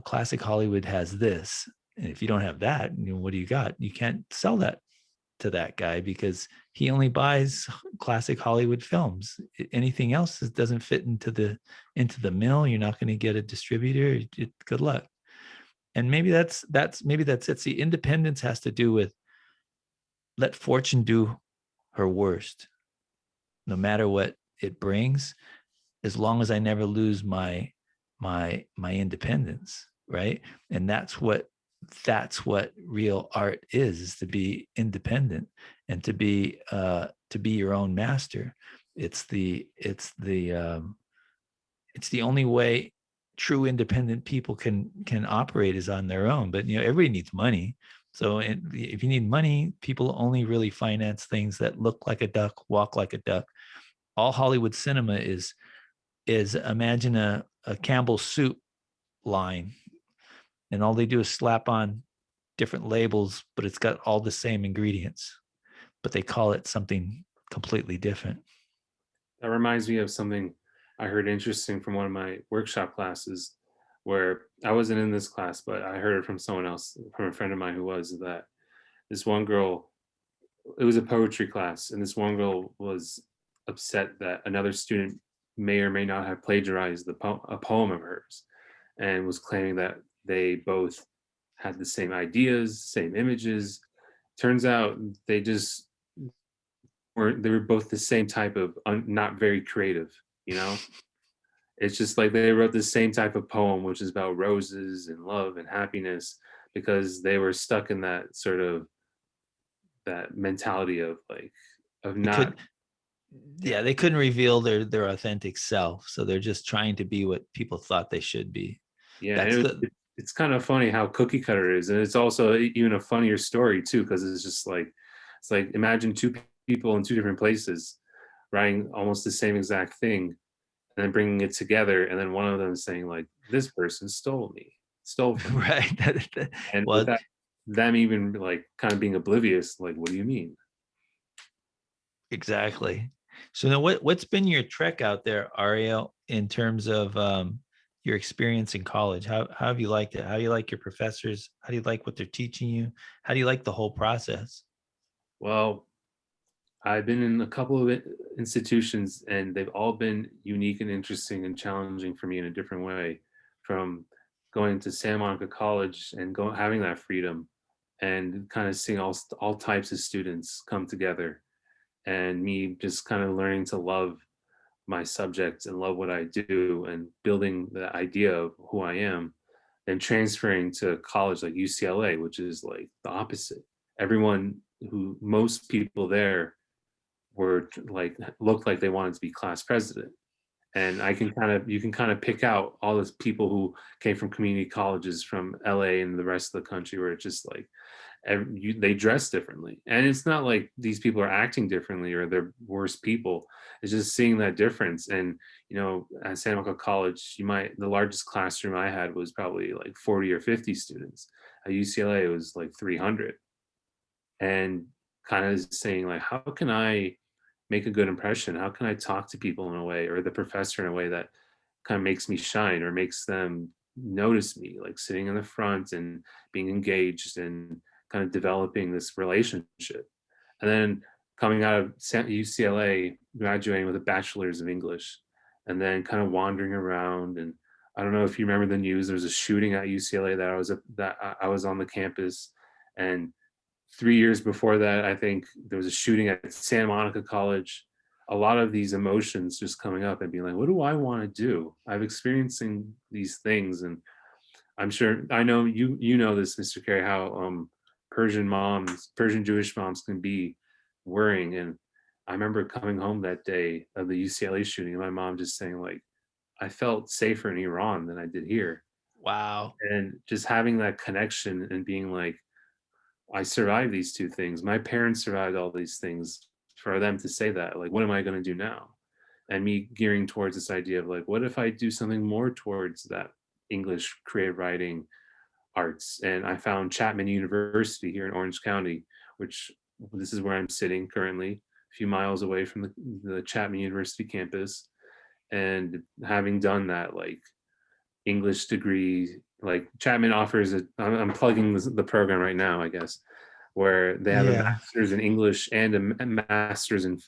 classic Hollywood has this. And if you don't have that, what do you got? You can't sell that to that guy, because he only buys classic Hollywood films. Anything else doesn't fit into the mill. You're not going to get a distributor. Good luck. And maybe that's it. See, independence has to do with let fortune do her worst, no matter what it brings, as long as I never lose my independence, right? And that's what real art is to be independent and to be your own master. It's the only way true independent people can operate is on their own. But everybody needs money. So if you need money, people only really finance things that look like a duck, walk like a duck. All Hollywood cinema is imagine a Campbell's soup line, and all they do is slap on different labels, but it's got all the same ingredients, but they call it something completely different. That reminds me of something I heard interesting from one of my workshop classes, where I wasn't in this class, but I heard it from someone else, from a friend of mine, who was that this one girl, it was a poetry class, and this one girl was upset that another student may or may not have plagiarized a poem of hers, and was claiming that they both had the same ideas, same images. Turns out they just they were both the same type of not very creative, you know? It's just like they wrote the same type of poem, which is about roses and love and happiness, because they were stuck in that sort of that mentality of like of They not. could, yeah, they couldn't reveal their authentic self, so they're just trying to be what people thought they should be. Yeah, That's the it's kind of funny how cookie cutter it is, and it's also even a funnier story too, because it's just like it's like imagine two people in two different places writing almost the same exact thing, and then bringing it together, and then one of them saying like, "This person stole from me," right. and Well, without them even like kind of being oblivious, like, "What do you mean?" exactly. So now what's been your trek out there, Ariel, in terms of your experience in college? How have you liked it? How do you like your professors? How do you like what they're teaching you? How do you like the whole process? Well, I've been in a couple of institutions, and they've all been unique and interesting and challenging for me in a different way. From going to Santa Monica College and having that freedom, and kind of seeing all types of students come together, and me just kind of learning to love my subject and love what I do and building the idea of who I am, and transferring to college like UCLA, which is like the opposite. Most people there were like looked like they wanted to be class president. And you can kind of pick out all those people who came from community colleges from LA and the rest of the country, where it's just like they dress differently, and it's not like these people are acting differently or they're worse people. It's just seeing that difference. And at San Marco College, the largest classroom I had was probably like 40 or 50 students. At UCLA it was like 300. And kind of saying like, how can I make a good impression? How can I talk to people in a way, or the professor in a way that kind of makes me shine or makes them notice me, like sitting in the front and being engaged and kind of developing this relationship. And then coming out of UCLA, graduating with a bachelor's of English, and then kind of wandering around. And I don't know if you remember the news. There was a shooting at UCLA that I was on the campus, and 3 years before that, I think there was a shooting at Santa Monica College. A lot of these emotions just coming up and being like, what do I want to do? I'm experiencing these things, and I'm sure I know you know this, Mr. Carey, how Persian Jewish moms can be worrying. And I remember coming home that day of the UCLA shooting, and my mom just saying like, I felt safer in Iran than I did here. Wow. And just having that connection and being like, I survived these two things. My parents survived all these things. For them to say that, like, what am I going to do now? And me gearing towards this idea of like, what if I do something more towards that English creative writing arts? And I found Chapman University here in Orange County, which this is where I'm sitting currently, a few miles away from the Chapman University campus. And having done that, like, English degree, like Chapman offers I'm plugging the program right now, I guess, where they have a Yeah. master's in English and a master's in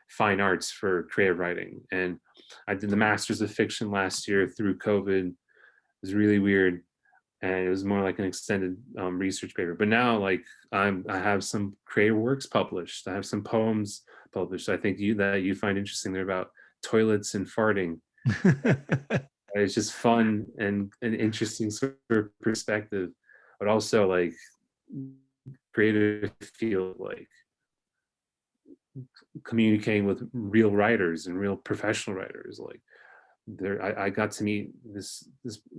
fine arts for creative writing. And I did the master's of fiction last year through COVID. It was really weird, and it was more like an extended research paper. But now, like, I have some creative works published. I have some poems published. I think you find interesting. They're about toilets and farting. It's just fun and an interesting sort of perspective, but also like creative field, like communicating with real writers and real professional writers. Like I got to meet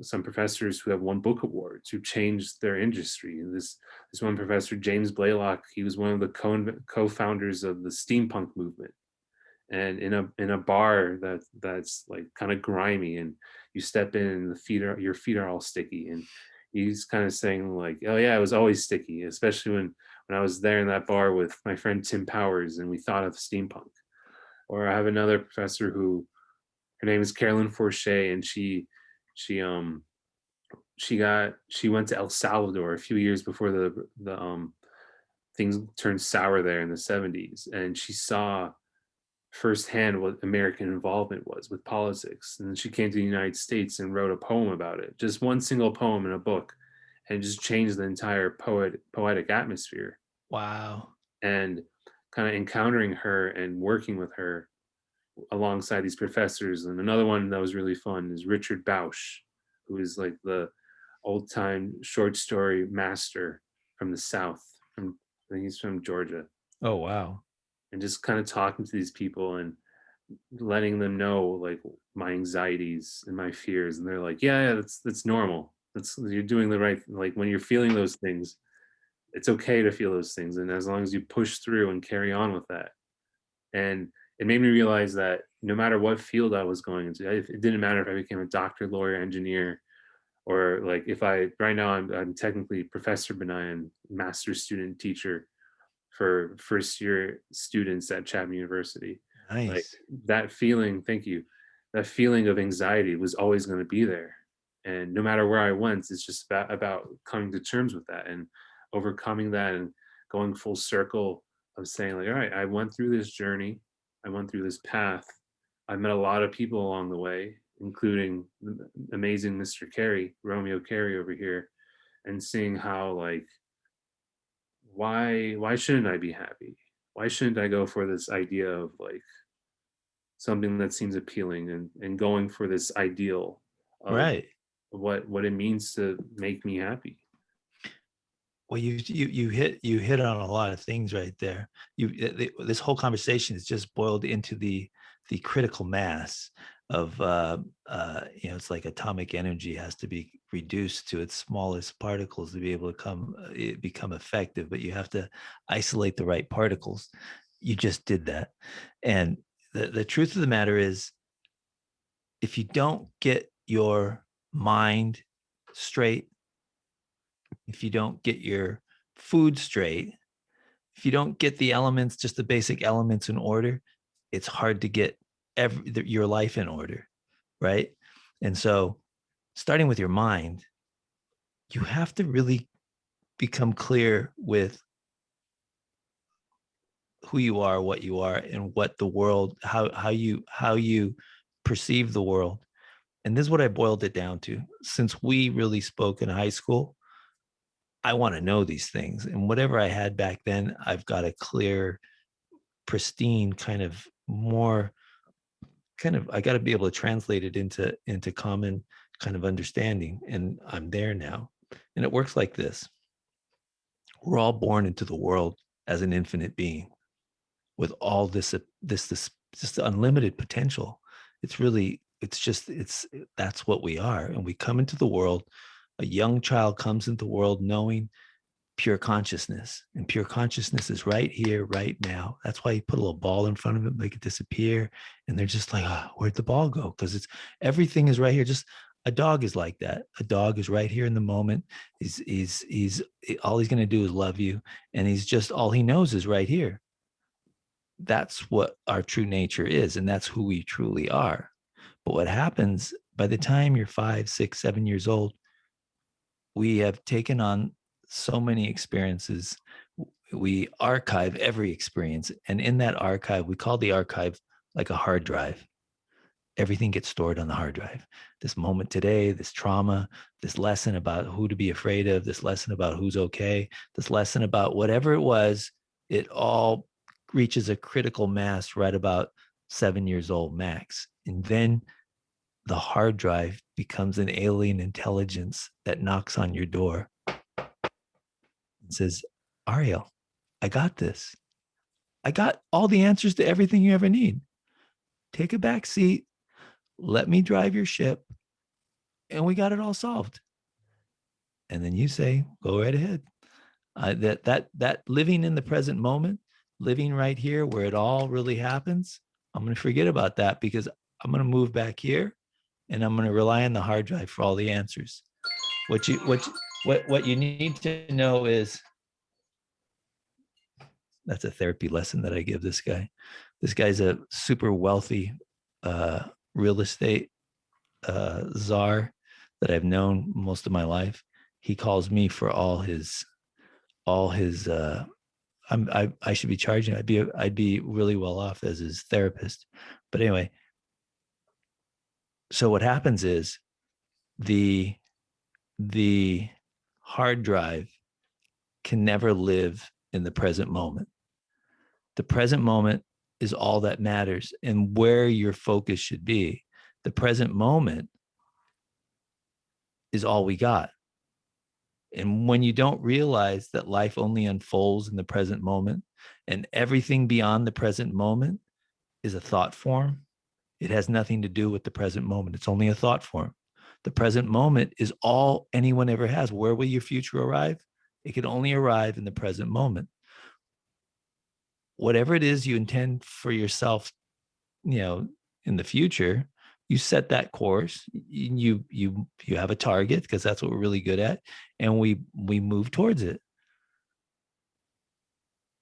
some professors who have won book awards, who changed their industry. And this one professor, James Blaylock, he was one of the co-founders of the steampunk movement. And in a bar that's like kind of grimy, and you step in and your feet are all sticky, and he's kind of saying like, oh yeah, it was always sticky, especially when I was there in that bar with my friend Tim Powers and we thought of steampunk. Or I have another professor who, her name is Carolyn Forche, and she went to El Salvador a few years before the things turned sour there in the 70s, and she saw firsthand what American involvement was with politics. And then she came to the United States and wrote a poem about it, just one single poem in a book, and just changed the entire poetic atmosphere. Wow. And kind of encountering her and working with her alongside these professors. And another one that was really fun is Richard Bausch, who is like the old time short story master from the South. I think he's from Georgia. Oh, wow. And just kind of talking to these people and letting them know like my anxieties and my fears, and they're like, yeah, that's normal. That's, you're doing the right, like when you're feeling those things, it's okay to feel those things, and as long as you push through and carry on with that. And it made me realize that no matter what field I was going into, it didn't matter if I became a doctor, lawyer, engineer, or like if I right now I'm technically Professor Benayan, master's student teacher for first year students at Chapman University. Like Nice. that feeling, thank you, that feeling of anxiety was always going to be there. And no matter where I went, it's just about coming to terms with that and overcoming that and going full circle of saying like, all right, I went through this journey. I went through this path. I met a lot of people along the way, including the amazing Mr. Carey, Romeo Carey over here, and seeing how like why shouldn't I be happy? Why shouldn't I go for this idea of like something that seems appealing, and going for this ideal of Right. what it means to make me happy? Well, you hit on a lot of things right there. This whole conversation is just boiled into the critical mass of it's like atomic energy has to be reduced to its smallest particles to be able to become effective. But you have to isolate the right particles. You just did that, and the truth of the matter is, if you don't get your mind straight, if you don't get your food straight, if you don't get the elements, just the basic elements in order, it's hard to get your life in order, right? And so, starting with your mind, you have to really become clear with who you are, what you are, and what the world, how you perceive the world. And this is what I boiled it down to. Since we really spoke in high school, I want to know these things. And whatever I had back then, I've got a clear, pristine kind of more kind of, I got to be able to translate it into common kind of understanding. And I'm there now. And it works like this. We're all born into the world as an infinite being with all this just unlimited potential. It's really, it's that's what we are. And we come into the world, a young child comes into the world knowing pure consciousness, and pure consciousness is right here, right now. That's why you put a little ball in front of it, make it disappear, and they're just like, oh, where'd the ball go? Because it's everything is right here. Just a dog is like that. A dog is right here in the moment. He's all he's going to do is love you, and he's just, all he knows is right here. That's what our true nature is, and that's who we truly are. But what happens by the time you're 5, 6, 7 years old, we have taken on so many experiences. We archive every experience. And in that archive, we call the archive like a hard drive. Everything gets stored on the hard drive. This moment today, this trauma, this lesson about who to be afraid of, this lesson about who's okay, this lesson about whatever it was, it all reaches a critical mass right about 7 years old max. And then the hard drive becomes an alien intelligence that knocks on your door and says, Ariel, I got this. I got all the answers to everything you ever need. Take a back seat. Let me drive your ship. And we got it all solved. And then you say, go right ahead. That living in the present moment, living right here where it all really happens, I'm going to forget about that because I'm going to move back here and I'm going to rely on the hard drive for all the answers. What you need to know is, that's a therapy lesson that I give this guy. This guy's a super wealthy real estate czar that I've known most of my life. He calls me for all his I should be charging. I'd be really well off as his therapist. But anyway, so what happens is the the hard drive can never live in the present moment. The present moment is all that matters and where your focus should be. The present moment is all we got. And when you don't realize that life only unfolds in the present moment and everything beyond the present moment is a thought form, it has nothing to do with the present moment. It's only a thought form. The present moment is all anyone ever has. Where will your future arrive? It can only arrive in the present moment. Whatever it is you intend for yourself, in the future, you set that course. You have a target because that's what we're really good at, and we move towards it.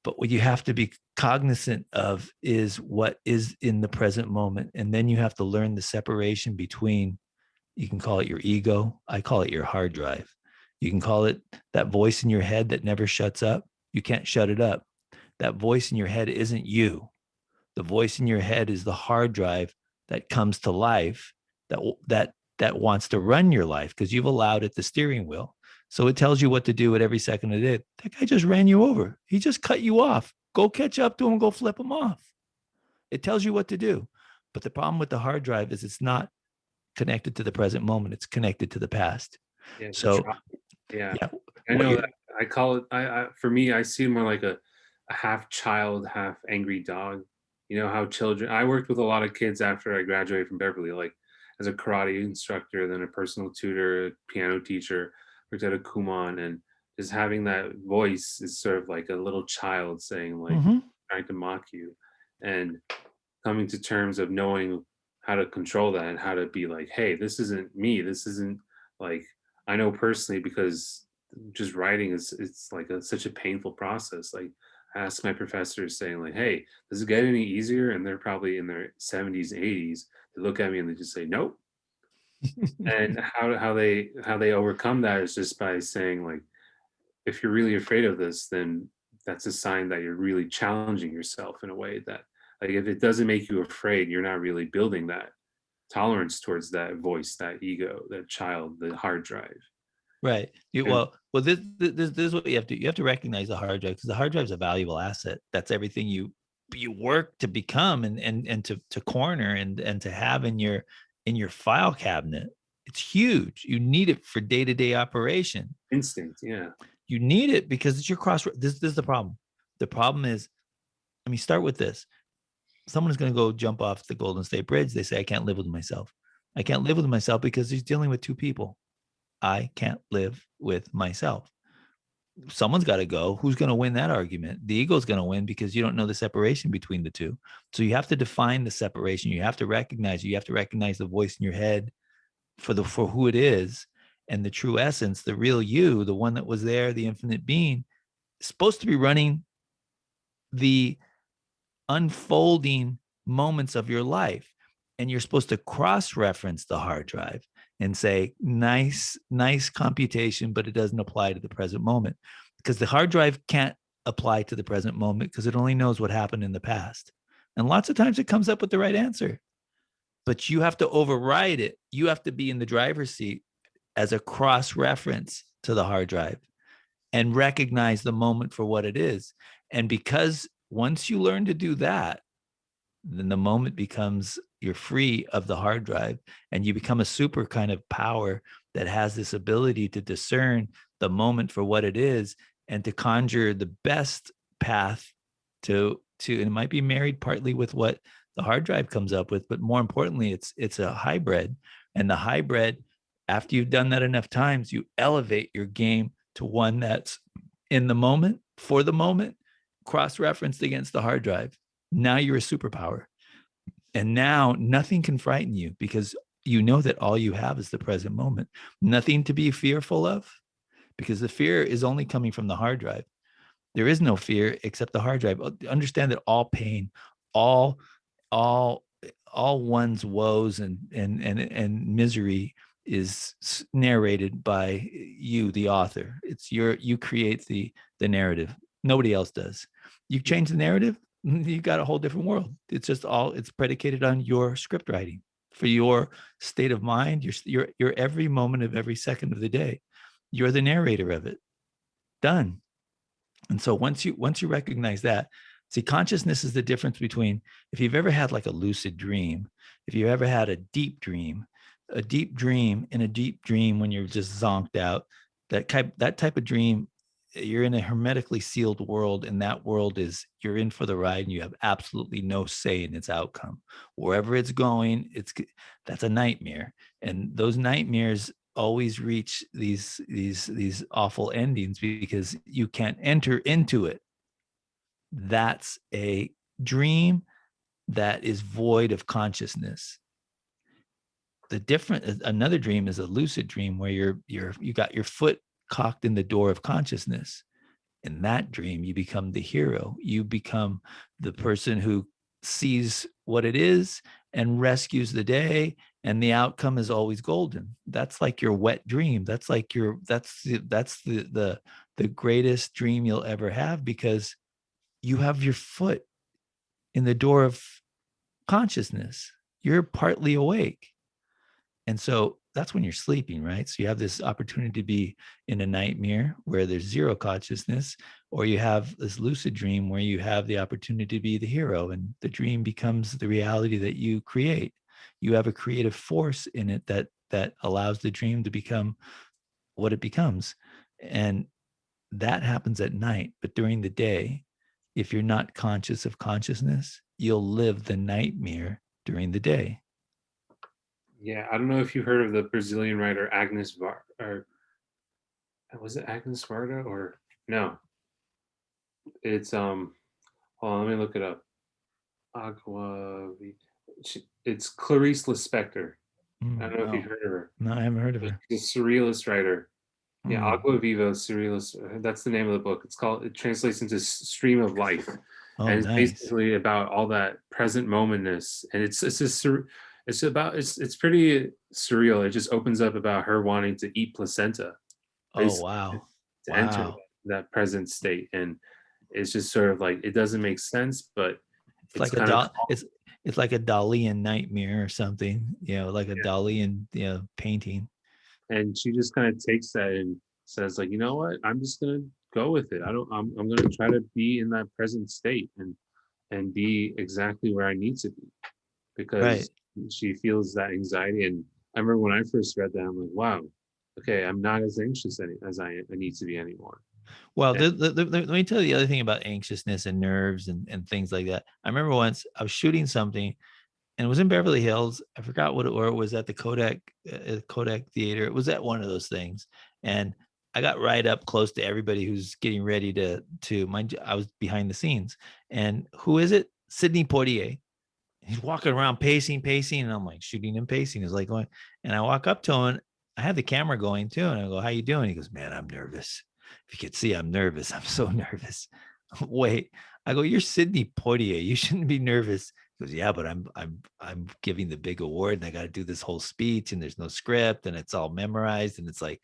But what you have to be cognizant of is what is in the present moment, and then you have to learn the separation between. You can call it your ego. I call it your hard drive. You can call it that voice in your head that never shuts up. You can't shut it up. That voice in your head isn't you. The voice in your head is the hard drive that comes to life, that wants to run your life because you've allowed it the steering wheel. So it tells you what to do at every second of the day. That guy just ran you over. He just cut you off. Go catch up to him, go flip him off. It tells you what to do. But the problem with the hard drive is it's not connected to the present moment. It's connected to the past. Yeah, the So drop. Yeah, yeah, I what know you that. I call it. For me, I see it more like a half child, half angry dog. You know how children. I worked with a lot of kids after I graduated from Beverly, like as a karate instructor, then a personal tutor, a piano teacher, worked at a Kumon, and just having that voice is sort of like a little child saying, like, Mhm. trying to mock you, and coming to terms of knowing how to control that and how to be like, hey, this isn't me. This isn't like, I know personally because just writing is, it's like such a painful process. Like I ask my professors saying like, hey, does it get any easier? And they're probably in their 70s, 80s. They look at me and they just say, nope. And how they overcome that is just by saying like, if you're really afraid of this, then that's a sign that you're really challenging yourself in a way that, like, if it doesn't make you afraid, you're not really building that tolerance towards that voice, that ego, that child, the hard drive. Right. And This is what you have to recognize the hard drive because the hard drive is a valuable asset. That's everything you work to become and to corner and to have in your file cabinet. It's huge. You need it for day-to-day operation. instinct, yeah. You need it because it's your cross. This is the problem. The problem is, let me start with this. Someone's going to go jump off the Golden State Bridge. They say, I can't live with myself. I can't live with myself because he's dealing with two people. I can't live with myself. Someone's got to go. Who's going to win that argument? The ego's going to win because you don't know the separation between the two. So you have to define the separation. You have to recognize the voice in your head for who it is and the true essence, the real you, the one that was there, the infinite being, is supposed to be running the unfolding moments of your life. And you're supposed to cross-reference the hard drive and say, nice computation, but it doesn't apply to the present moment. Because the hard drive can't apply to the present moment because it only knows what happened in the past. And lots of times it comes up with the right answer. But you have to override it. You have to be in the driver's seat as a cross-reference to the hard drive and recognize the moment for what it is. And because once you learn to do that, then the moment becomes you're free of the hard drive and you become a super kind of power that has this ability to discern the moment for what it is and to conjure the best path and it might be married partly with what the hard drive comes up with, but more importantly, it's a hybrid. And the hybrid, after you've done that enough times, you elevate your game to one that's in the moment, for the moment, cross-referenced against the hard drive. Now you're a superpower. And now nothing can frighten you because you know that all you have is the present moment. Nothing to be fearful of because the fear is only coming from the hard drive. There is no fear except the hard drive. Understand that all pain, all all all one's woes and misery is narrated by you, the author. It's you create the narrative. Nobody else does. You change the narrative, you got a whole different world. It's predicated on your script writing for your state of mind, your every moment of every second of the day. You're the narrator of it. Done. And so once you recognize that, see, consciousness is the difference between if you've ever had like a lucid dream, if you ever had a deep dream in a deep dream when you're just zonked out, that type of dream, you're in a hermetically sealed world, and that world is you're in for the ride, and you have absolutely no say in its outcome. Wherever it's going, that's a nightmare, and those nightmares always reach these awful endings because you can't enter into it. That's a dream that is void of consciousness. The different Another dream is a lucid dream where you got your foot cocked in the door of consciousness. In that dream, you become the hero. You become the person who sees what it is and rescues the day, and the outcome is always golden. That's like your wet dream. That's the greatest dream you'll ever have because you have your foot in the door of consciousness. You're partly awake. And so that's when you're sleeping, right? So you have this opportunity to be in a nightmare where there's zero consciousness, or you have this lucid dream where you have the opportunity to be the hero, and the dream becomes the reality that you create. You have a creative force in it that allows the dream to become what it becomes. And that happens at night. But during the day, if you're not conscious of consciousness, you'll live the nightmare during the day. Yeah, I don't know if you heard of the Brazilian writer Agnes Var, or was it Agnes Varda or no? It's hold on, let me look it up. Agua. It's Clarice Lispector. I don't know if you've No, heard of her. no, I haven't heard of She's her. a surrealist writer. Yeah, Mm. Agua Viva Surrealist. That's the name of the book. It's called. It translates into Stream of Life, Oh, and it's nice. basically about all that present momentness. And it's pretty surreal. It just opens up about her wanting to eat placenta, Oh, basically, wow. to enter Wow. that present state. And it's just sort of like it doesn't make sense, but It's it's like a kind of doll. calm. It's like a Dalian nightmare or something, like a Dalian, painting. And she just kind of takes that and says like, you know what, I'm just gonna go with it. I'm gonna try to be in that present state and be exactly where I need to be, Right. because she feels that anxiety. And I remember when I first read that, I'm like, wow, okay, I'm not as anxious as I need to be anymore. Well, And let me tell you the other thing about anxiousness and nerves and things like that. I remember once I was shooting something, and it was in Beverly Hills. I forgot what it was at the Kodak Theater. It was at one of those things, and I got right up close to everybody who's getting ready to mind. I was behind the scenes, and who is it? Sidney Poitier. He's walking around pacing, and I'm like shooting and pacing. He's like going, and I walk up to him. I had the camera going too, and I go, "How you doing?" He goes, "Man, I'm nervous. If you could see, I'm nervous. I'm so nervous." Wait, I go, "You're Sidney Poitier. You shouldn't be nervous." He goes, "Yeah, but I'm giving the big award, and I got to do this whole speech, and there's no script, and it's all memorized, and it's like,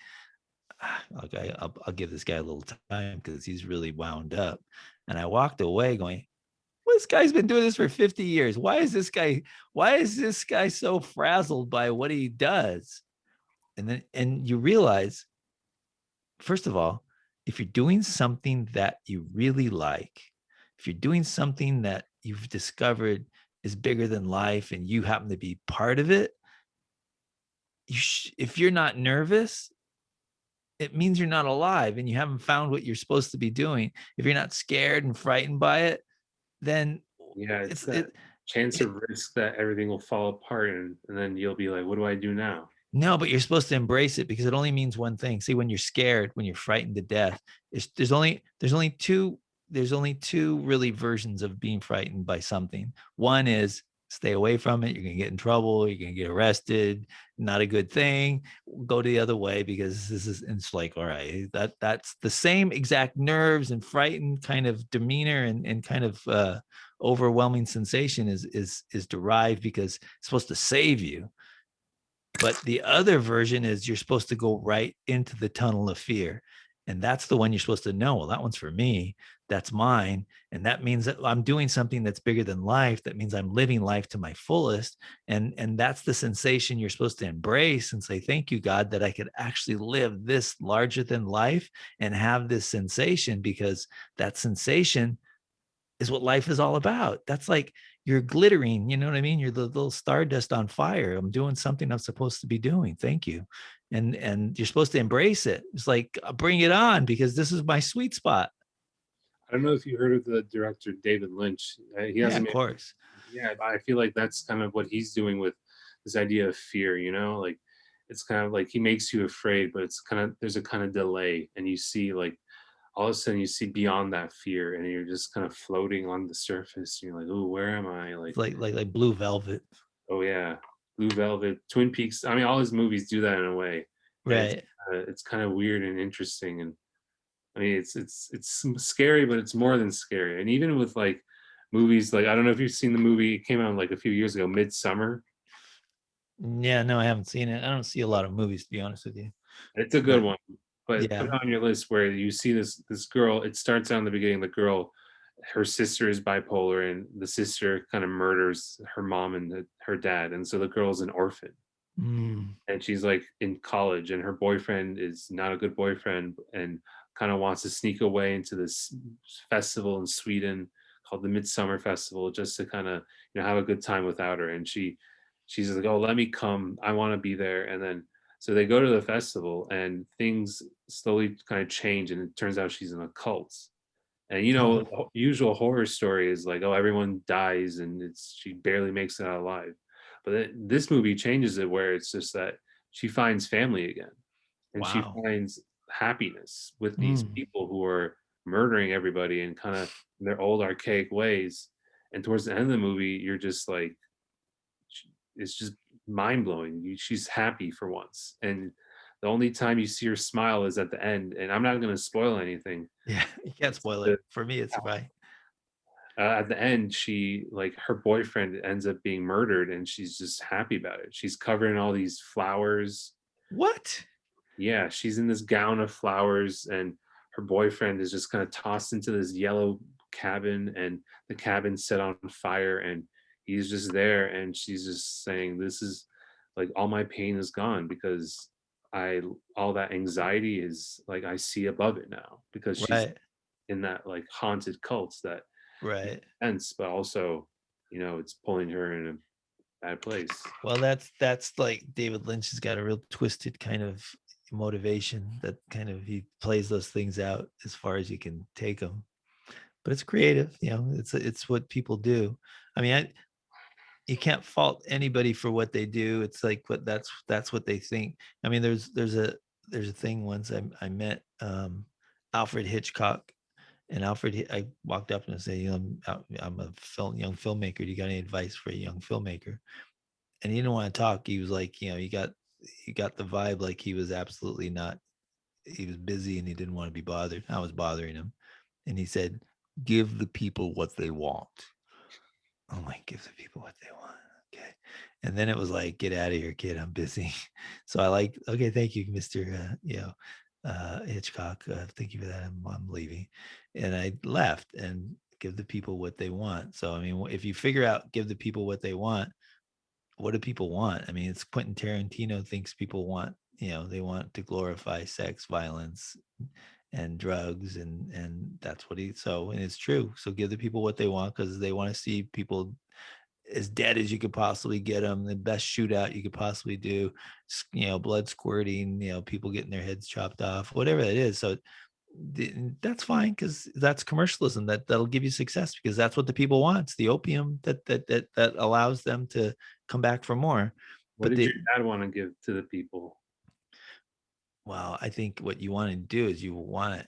okay, I'll give this guy a little time because he's really wound up." And I walked away going, well, this guy's been doing this for 50 years. Why is this guy so frazzled by what he does? And you realize, first of all, if you're doing something that you really like, if you're doing something that you've discovered is bigger than life and you happen to be part of it, if you're not nervous, it means you're not alive and you haven't found what you're supposed to be doing. If you're not scared and frightened by it, then yeah, it's it's that it, chance of risk that everything will fall apart, and then you'll be like, what do I do now? No, but you're supposed to embrace it because it only means one thing. See, when you're scared, when you're frightened to death, there's only two really versions of being frightened by something. One is stay away from it. You're gonna get in trouble. You're gonna get arrested. Not a good thing. Go the other way because this is. It's like, all right, that's the same exact nerves and frightened kind of demeanor and kind of overwhelming sensation is derived because it's supposed to save you. But the other version is you're supposed to go right into the tunnel of fear. And that's the one you're supposed to know. Well, that one's for me. That's mine. And that means that I'm doing something that's bigger than life. That means I'm living life to my fullest. And that's the sensation you're supposed to embrace and say, thank you, God, that I could actually live this larger than life and have this sensation, because that sensation is what life is all about. That's like you're glittering, you know what I mean? You're the little stardust on fire. I'm doing something I'm supposed to be doing. Thank you. And you're supposed to embrace it. It's like bring it on because this is my sweet spot. I don't know if you heard of the director David Lynch. He Yeah, hasn't of made, course. yeah, but I feel like that's kind of what he's doing with this idea of fear, like it's kind of like he makes you afraid, but it's kind of there's a kind of delay, and you see like all of a sudden you see beyond that fear, and you're just kind of floating on the surface. And you're like, oh, where am I? Like, It's like blue velvet. oh yeah, Blue Velvet, Twin Peaks. I mean, all his movies do that in a way, and Right. it's kind of weird and interesting. And I mean, it's scary, but it's more than scary. And even with like movies, like I don't know if you've seen the movie. It came out like a few years ago, Midsummer. Yeah, no, I haven't seen it. I don't see a lot of movies, to be honest with you. It's a good But one, but put yeah. it on your list where you see this girl. It starts out in the beginning. The girl, her sister is bipolar, and the sister kind of murders her mom and her dad, and so the girl's an orphan. Mm. and she's like in college, and her boyfriend is not a good boyfriend, and kind of wants to sneak away into this festival in Sweden called the Midsummer Festival, just to kind of, have a good time without her. And she's like, oh, let me come, I want to be there. And then so they go to the festival, and things slowly kind of change, and it turns out she's in a cult. And Oh, usual horror story is like, oh, everyone dies and she barely makes it out alive. But this movie changes it, where it's just that she finds family again, and she wow. finds happiness with these Mm. people who are murdering everybody and kind of their old archaic ways. And towards the end of the movie, you're just like, it's just mind blowing. She's happy for once, and the only time you see her smile is at the end. And I'm not going to spoil anything. Yeah, you can't It's spoil it. the For me, it's fine. at the end, she like her boyfriend ends up being murdered, and she's just happy about it. She's covered in all these flowers. What? Yeah, she's in this gown of flowers, and her boyfriend is just kind of tossed into this yellow cabin, and the cabin's set on fire, and he's just there, and she's just saying, this is like, all my pain is gone, because I all that anxiety is like, I see above it now, because she's Right. in that like haunted cult that Right. sense, but also, it's pulling her in a bad place. Well, that's like David Lynch has got a real twisted kind of motivation that kind of he plays those things out as far as you can take them. But it's creative, it's what people do. I mean, you can't fault anybody for what they do. It's like that's what they think. I mean, there's a thing once I met Alfred Hitchcock, and I walked up and said, I'm a young filmmaker. Do you got any advice for a young filmmaker? And he didn't want to talk. He was like, you got the vibe like he was absolutely not. He was busy and he didn't want to be bothered. I was bothering him, and he said, "Give the people what they want." I'm like, "Give the people what they want." Okay. And then it was like, "Get out of here, kid. I'm busy." So I like, okay, thank you, Mr. Hitchcock. Thank you for that. I'm leaving. And I left, and give the people what they want. So I mean, if you figure out give the people what they want, what do people want? I mean, it's Quentin Tarantino thinks people want, they want to glorify sex, violence, and drugs, and that's what and it's true. So give the people what they want, because they want to see people as dead as you could possibly get them, the best shootout you could possibly do, blood squirting, people getting their heads chopped off, whatever it is. So that's fine, because that's commercialism. That'll give you success, because that's what the people want. It's the opium that allows them to come back for more. What But did your dad want to give to the people? well, I think what you want to do is you want to,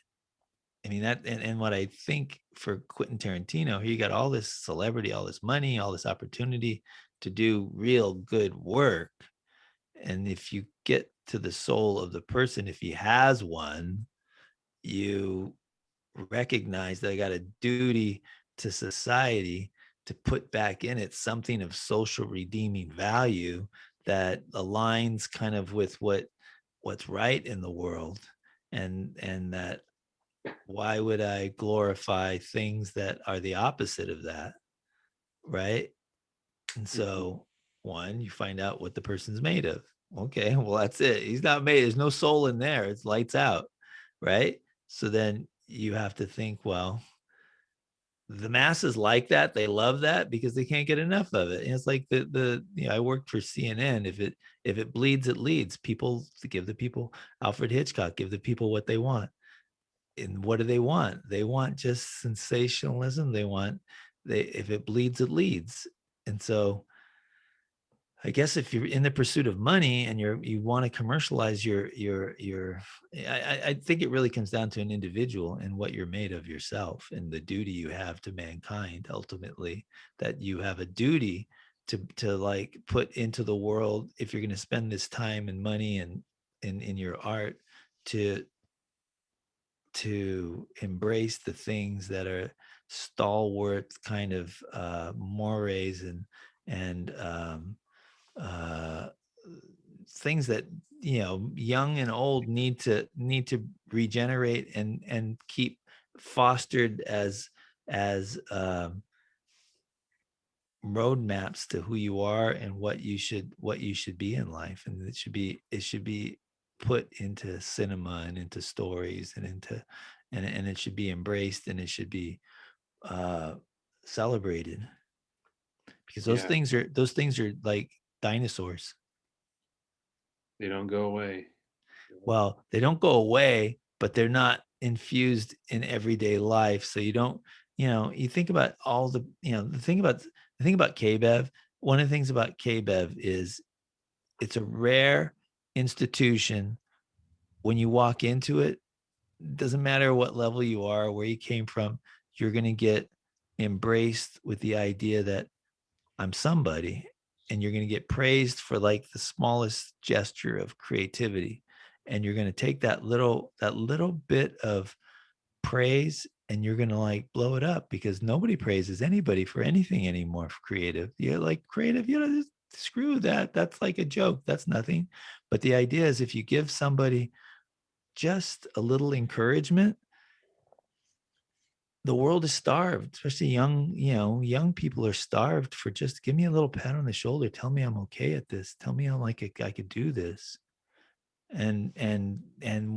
I mean, and what I think for Quentin Tarantino, he got all this celebrity, all this money, all this opportunity to do real good work. And if you get to the soul of the person, if he has one, you recognize that I got a duty to society to put back in it something of social redeeming value that aligns kind of with what's right in the world. And that, why would I glorify things that are the opposite of that? Right. And Mhm. so, one, you find out what the person's made of. Okay, well, that's it. He's not made, there's no soul in there. It's lights out. Right. So then you have to think, well, the masses like that. They love that because they can't get enough of it. And it's like I worked for CNN. If it bleeds, it leads. People, to give the people, Alfred Hitchcock, give the people what they want. And what do they want? They want just sensationalism. If it bleeds, it leads. And so I guess if you're in the pursuit of money and you want to commercialize I think it really comes down to an individual and what you're made of yourself, and the duty you have to mankind ultimately, that you have a duty to like put into the world, if you're going to spend this time and money and in your art, to embrace the things that are stalwart kind of mores and uh, things that young and old need to regenerate and keep fostered as roadmaps to who you are and what you should be in life, and it should be put into cinema and into stories and into and it should be embraced, and it should be uh celebrated, because those Yeah, things are those things are like dinosaurs. they don't go away. Well, they don't go away, but they're not infused in everyday life. So you don't, you think about all the, the thing about KBEV. One of the things about KBEV is it's a rare institution. When you walk into it, doesn't matter what level you are, where you came from, you're going to get embraced with the idea that I'm somebody, and you're going to get praised for like the smallest gesture of creativity. And you're going to take that little bit of praise, and you're going to like blow it up, because nobody praises anybody for anything anymore for creative. You're like creative, just screw that. That's like a joke. That's nothing. But the idea is, if you give somebody just a little encouragement, the world is starved, especially young people are starved for just give me a little pat on the shoulder. Tell me I'm okay at this. Tell me I'm like, I could do this. And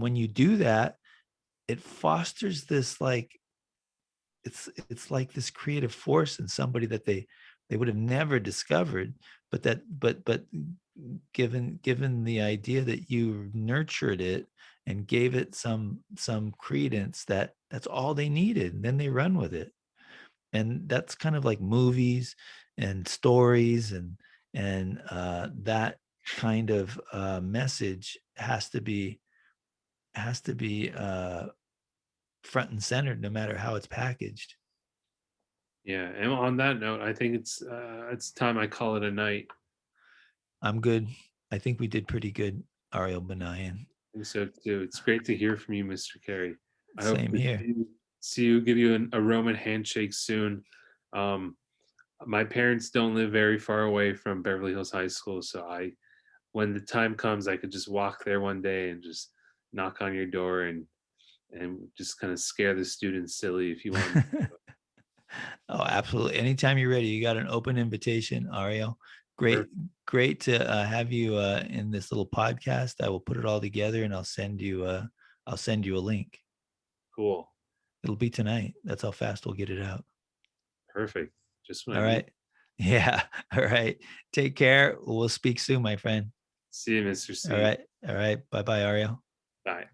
when you do that, it fosters this, like, it's like this creative force in somebody that they would have never discovered, but given the idea that you nurtured it and gave it some credence, that's all they needed, and then they run with it. And that's kind of like movies and stories, and that kind of message has to be front and center, no matter how it's packaged. Yeah, and on that note, I think it's time I call it a night. I'm good. I think we did pretty good, Ariel Benayan. I think so too. It's great to hear from you, Mr. Carey. I hope Same to here. see you, give you a Roman handshake soon. Um, my parents don't live very far away from Beverly Hills High School, so when the time comes, I could just walk there one day and just knock on your door and just kind of scare the students silly if you want. Oh, absolutely. Anytime you're ready, you got an open invitation, Ariel. Great, Perfect. great to have you in this little podcast. I will put it all together, and I'll send you a link. Cool. It'll be tonight. That's how fast we'll get it out. Perfect. Just what I All need. right. Yeah. All right. Take care. We'll speak soon, my friend. See you, Mr. All C. right. All right. Bye bye, Ariel. Bye.